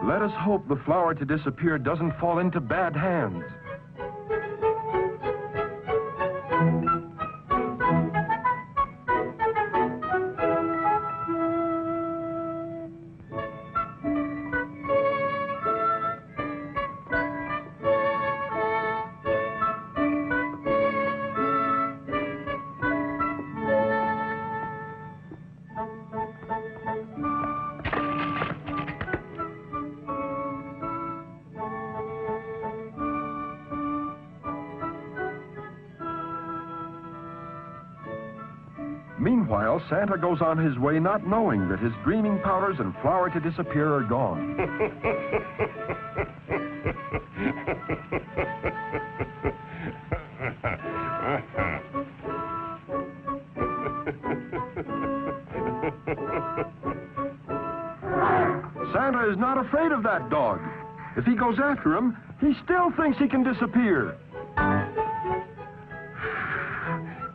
Let us hope the flower to disappear doesn't fall into bad hands. Meanwhile, Santa goes on his way not knowing that his dreaming powders and flower to disappear are gone. Santa is not afraid of that dog. If he goes after him, he still thinks he can disappear.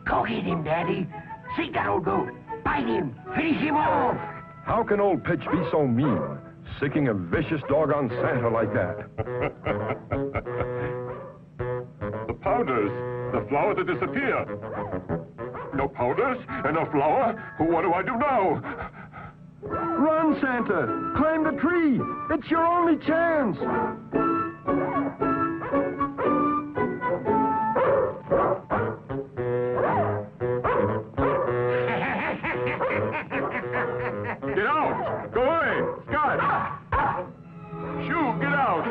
Go hit him, Daddy. See that old goat. Bite him. Finish him off. How can old Pitch be so mean, sicking a vicious dog on Santa like that? The powders. The flour to disappear. No powders and no flour. What do I do now? Run, Santa! Climb the tree! It's your only chance! Get out! Go away! Scott! Shoo, get out!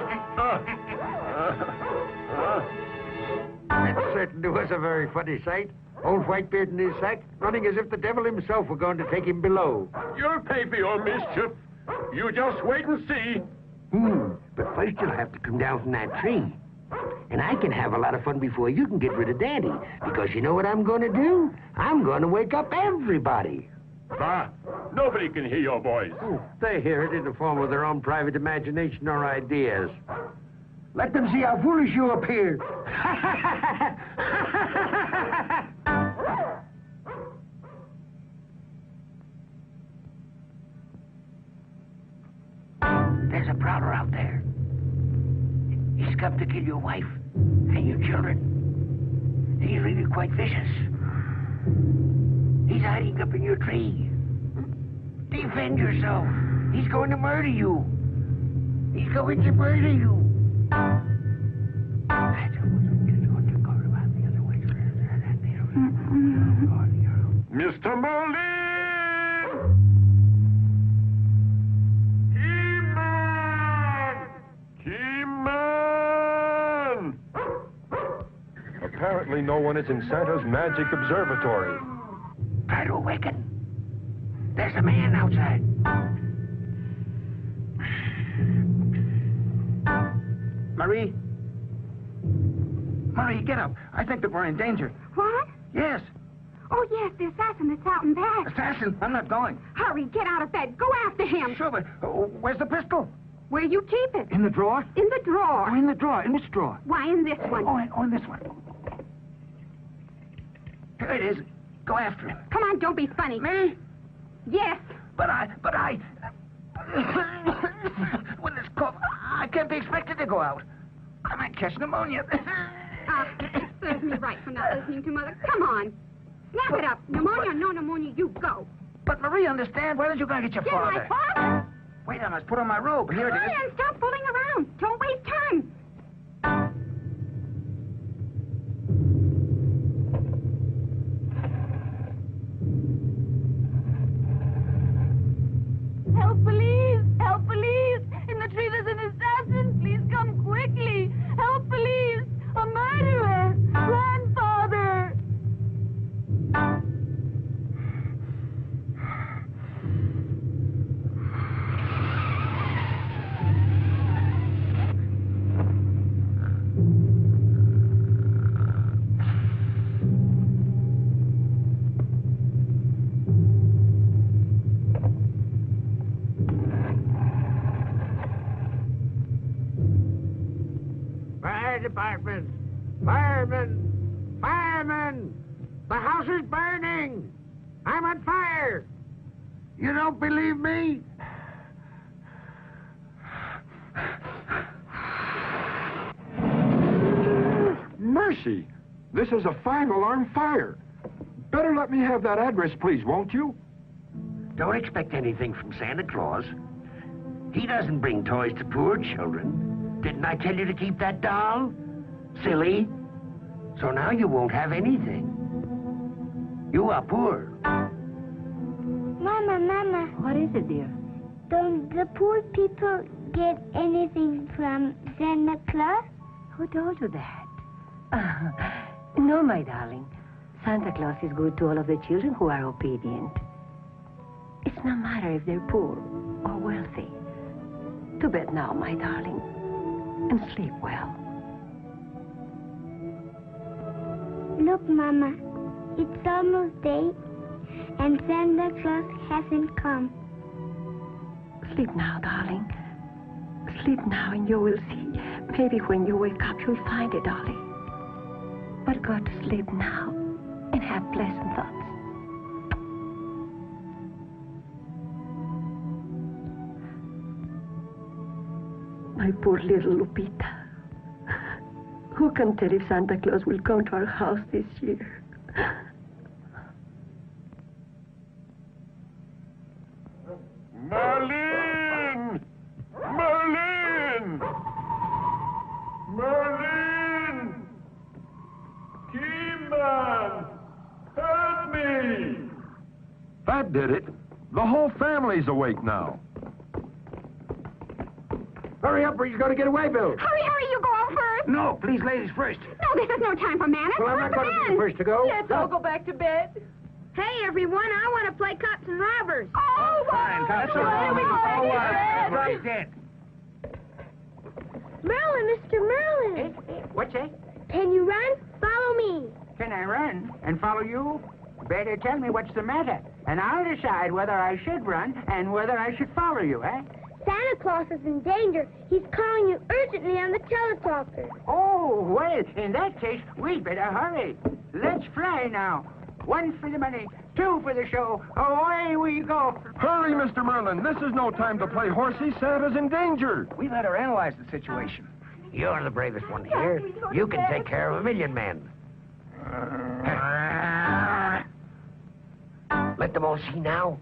That certainly was a very funny sight. Old Whitebeard in his sack, running as if the devil himself were going to take him below. You'll pay for your mischief. You just wait and see. But first you'll have to come down from that tree. And I can have a lot of fun before you can get rid of Daddy. Because you know what I'm going to do? I'm going to wake up everybody. Bah! Nobody can hear your voice. They hear it in the form of their own private imagination or ideas. Let them see how foolish you appear. There's a prowler out there. He's come to kill your wife and your children. He's really quite vicious. He's hiding up in your tree. Defend yourself. He's going to murder you. He's going to murder you. Mr. Merlin! Keyman! Apparently no one is in Santa's magic observatory. Try to awaken. There's a man outside. Marie? Marie, get up. I think that we're in danger. What? Yes. Oh, yes, the assassin that's out in back. Assassin? I'm not going. Hurry, get out of bed. Go after him. Sure, but where's the pistol? Where you keep it? In the drawer? In the drawer. Oh, in the drawer. In which drawer? Why, in this one. Oh, in this one. Here it is. Go after him. Come on, don't be funny. Me? Yes. But I... When this cough, I can't be expected to go out. I might catch pneumonia. It serves me right for not listening to Mother. Come on. Snap it up. Pneumonia or no pneumonia, you go. But Marie, understand? Why don't you go and get your father? My father? Wait, I must put on my robe. Here it is. Hurry and stop fooling around. Don't waste time. Help, police! Help, police! In the tree there's an assassin. Please come quickly. Help, police! A murderer! Grandfather! Fire department! Firemen! Firemen! The house is burning! I'm on fire! You don't believe me? Mercy! This is a 5-alarm fire. Better let me have that address, please, won't you? Don't expect anything from Santa Claus. He doesn't bring toys to poor children. Didn't I tell you to keep that doll? Silly. So now you won't have anything. You are poor. Mama. What is it, dear? Don't the poor people get anything from Santa Claus? Who told you that? No, my darling. Santa Claus is good to all of the children who are obedient. It's no matter if they're poor or wealthy. To bed now, my darling, and sleep well. Look, Mama, it's almost day, and Santa Claus hasn't come. Sleep now, darling. Sleep now and you will see. Maybe when you wake up, you'll find it, Ollie. But go to sleep now and have pleasant thoughts. My poor little Lupita. Who can tell if Santa Claus will come to our house this year? Merlin! Merlin! Merlin! Keyman! Help me! That did it. The whole family's awake now. Hurry up or he's going to get away, Bill. Hurry, you go out first. No, please, ladies first. No, this is no time for manners. Well, I'm not going to be the first to go. Let's all go back to bed. Hey, everyone, I want to play cops and robbers. Oh, Fine, cops and robbers. Right then. Merlin, Mr. Merlin. What's that? Can you run? Follow me. Can I run and follow you? Better tell me what's the matter, and I'll decide whether I should run and whether I should follow you, eh? Santa Claus is in danger. He's calling you urgently on the teletalker. Oh, well, in that case, we'd better hurry. Let's fly now. 1 for the money, 2 for the show. Away we go. Hurry, Mr. Merlin. This is no time to play horsey. Santa's in danger. We better analyze the situation. You're the bravest one here. You can take care of 1,000,000 men. Let them all see now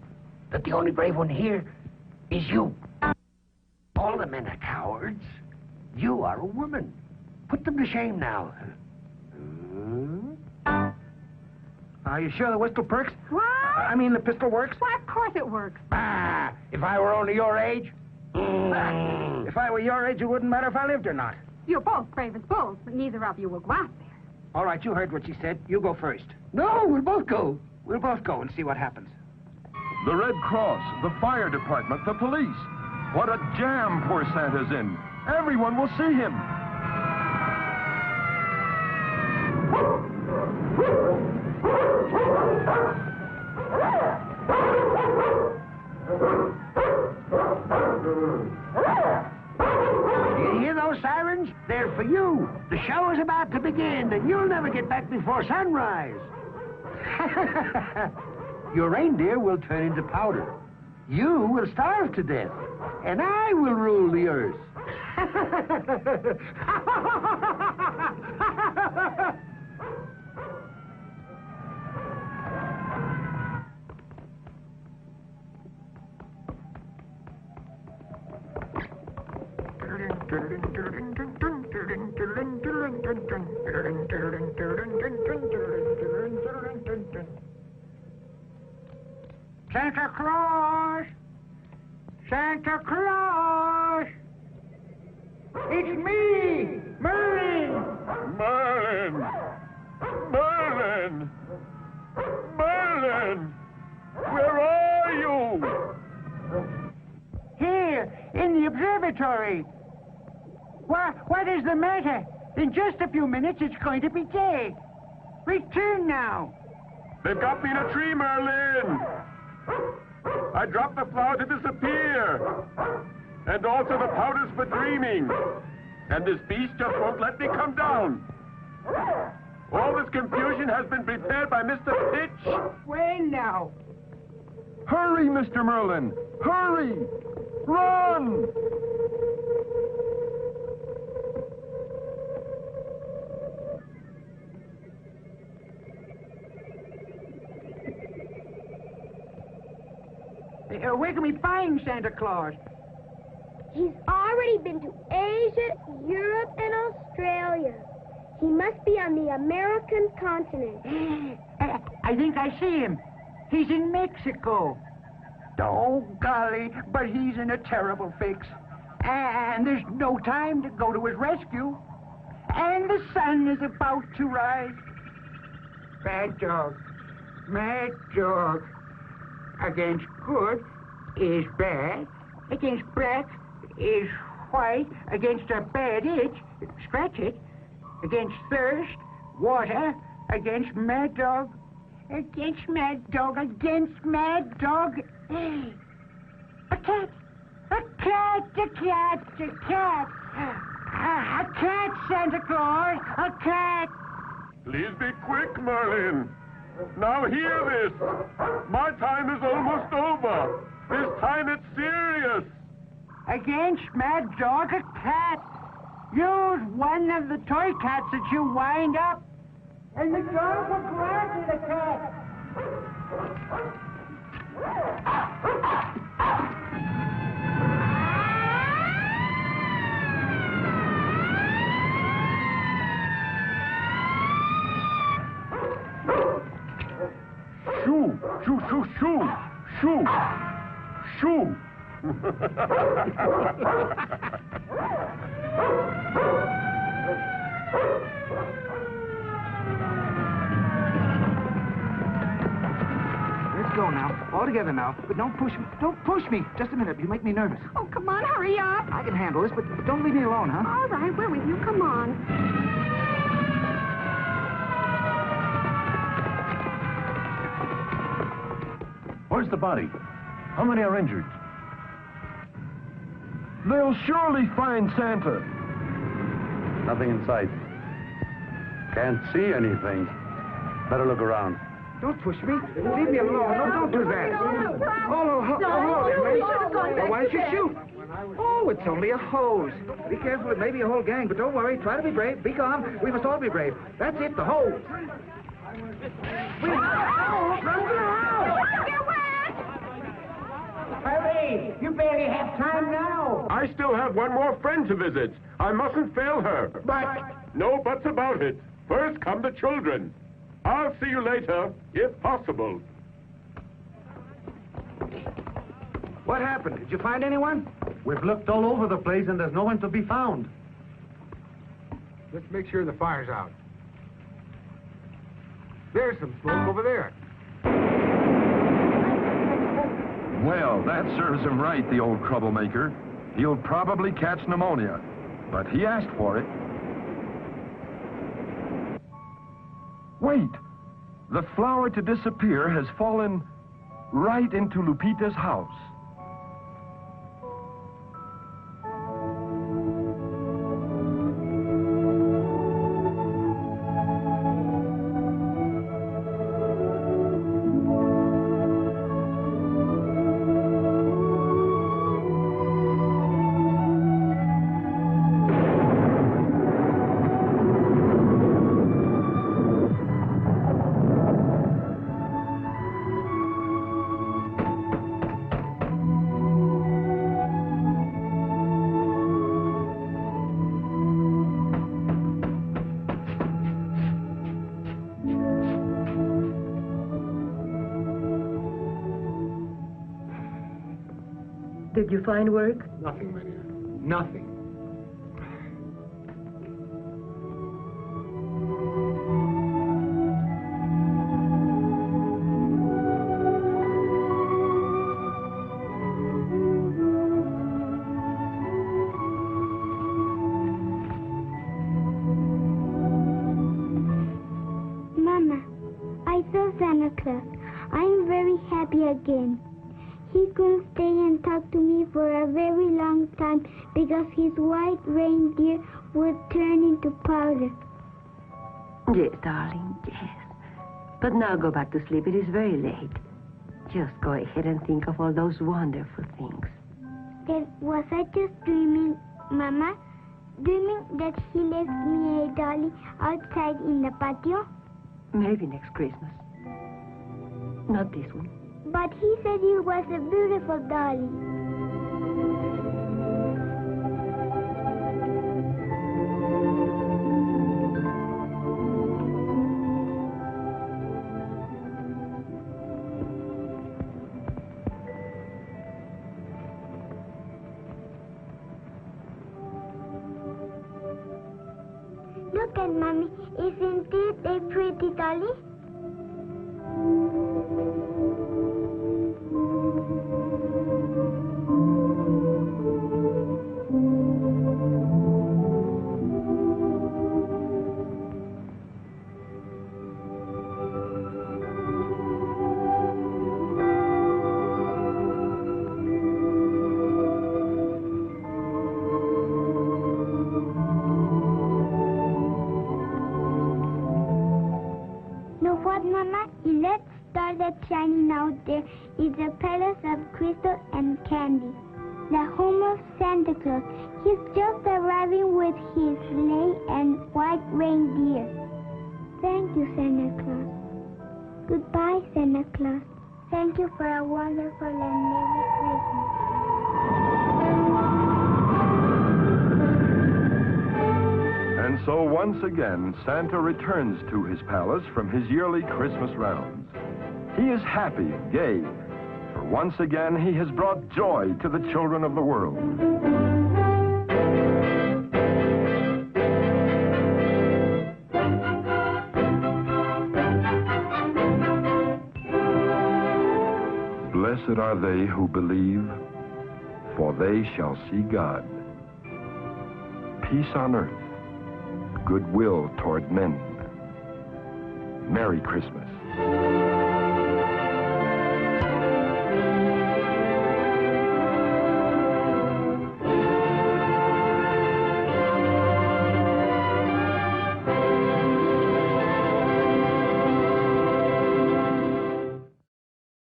that the only brave one here is you. All the men are cowards. You are a woman. Put them to shame now. Are you sure the whistle perks? What? I mean, the pistol works? Why, of course it works. Ah, if I were only your age. If I were your age, it wouldn't matter if I lived or not. You're both brave as bulls, but neither of you will go out there. All right, you heard what she said. You go first. No, we'll both go. We'll both go and see what happens. The Red Cross, the fire department, the police. What a jam poor Santa's in. Everyone will see him. Do you hear those sirens? They're for you. The show is about to begin, and you'll never get back before sunrise. Your reindeer will turn into powder. You will starve to death, and I will rule the earth. Santa Claus! Santa Claus! It's me, Merlin! Merlin! Merlin! Merlin! Where are you? Here, in the observatory. What is the matter? In just a few minutes, it's going to be day. Return now. They've got me in a tree, Merlin! I dropped the flower to disappear. And also the powders for dreaming. And this beast just won't let me come down. All this confusion has been prepared by Mr. Pitch. Well, now. Hurry, Mr. Merlin. Hurry. Run. Where can we find Santa Claus? He's already been to Asia, Europe, and Australia. He must be on the American continent. I think I see him. He's in Mexico. Oh, golly, but he's in a terrible fix. And there's no time to go to his rescue. And the sun is about to rise. Bad dog. Mad dog. Against good is bad. Against black is white. Against a bad itch, scratch it. Against thirst, water. Against mad dog. Against mad dog. Against mad dog. A cat. A cat, a cat, a cat. A cat, Santa Claus, a cat. Please be quick, Merlin. Now hear this. My time is almost over. This time it's serious. Against Mad Dog, a cat. Use one of the toy cats that you wind up. And the dog will grant the cat. Shoo, shoo, shoo, shoo, shoo, shoo. Let's go now. All together now. But don't push me. Don't push me. Just a minute. You make me nervous. Oh, come on, hurry up. I can handle this, but don't leave me alone, huh? All right, we're with you. Come on. Where's the body? How many are injured? They'll surely find Santa. Nothing in sight. Can't see anything. Better look around. Don't push me. Leave me alone. No, don't do that. Oh, why don't you shoot? Oh, it's only a hose. Be careful. It may be a whole gang, but don't worry. Try to be brave. Be calm. We must all be brave. That's it, the hose. Hurry! You barely have time now. I still have one more friend to visit. I mustn't fail her. But... No buts about it. First come the children. I'll see you later, if possible. What happened? Did you find anyone? We've looked all over the place and there's no one to be found. Let's make sure the fire's out. There's some smoke over there. Well, that serves him right, the old troublemaker. He'll probably catch pneumonia, but he asked for it. Wait! The flower to disappear has fallen right into Lupita's house. Did you find work? Nothing, Maria. Nothing. Mama, I saw Santa Claus. I'm very happy again. He couldn't stay and talk to me for a very long time because his white reindeer would turn into powder. Yes, darling, yes. But now go back to sleep. It is very late. Just go ahead and think of all those wonderful things. Then was I just dreaming, Mama? Dreaming that he left me a dolly outside in the patio? Maybe next Christmas. Not this one. But he said it was a beautiful dolly. Look at Mommy. Isn't it a pretty dolly? But, Mama, let's star that's shining out there is a palace of crystal and candy. The home of Santa Claus. He's just arriving with his sleigh and white reindeer. Thank you, Santa Claus. Goodbye, Santa Claus. Thank you for a wonderful and merry Christmas. And so once again, Santa returns to his palace from his yearly Christmas rounds. He is happy and gay, for once again he has brought joy to the children of the world. Blessed are they who believe, for they shall see God. Peace on earth, goodwill toward men. Merry Christmas.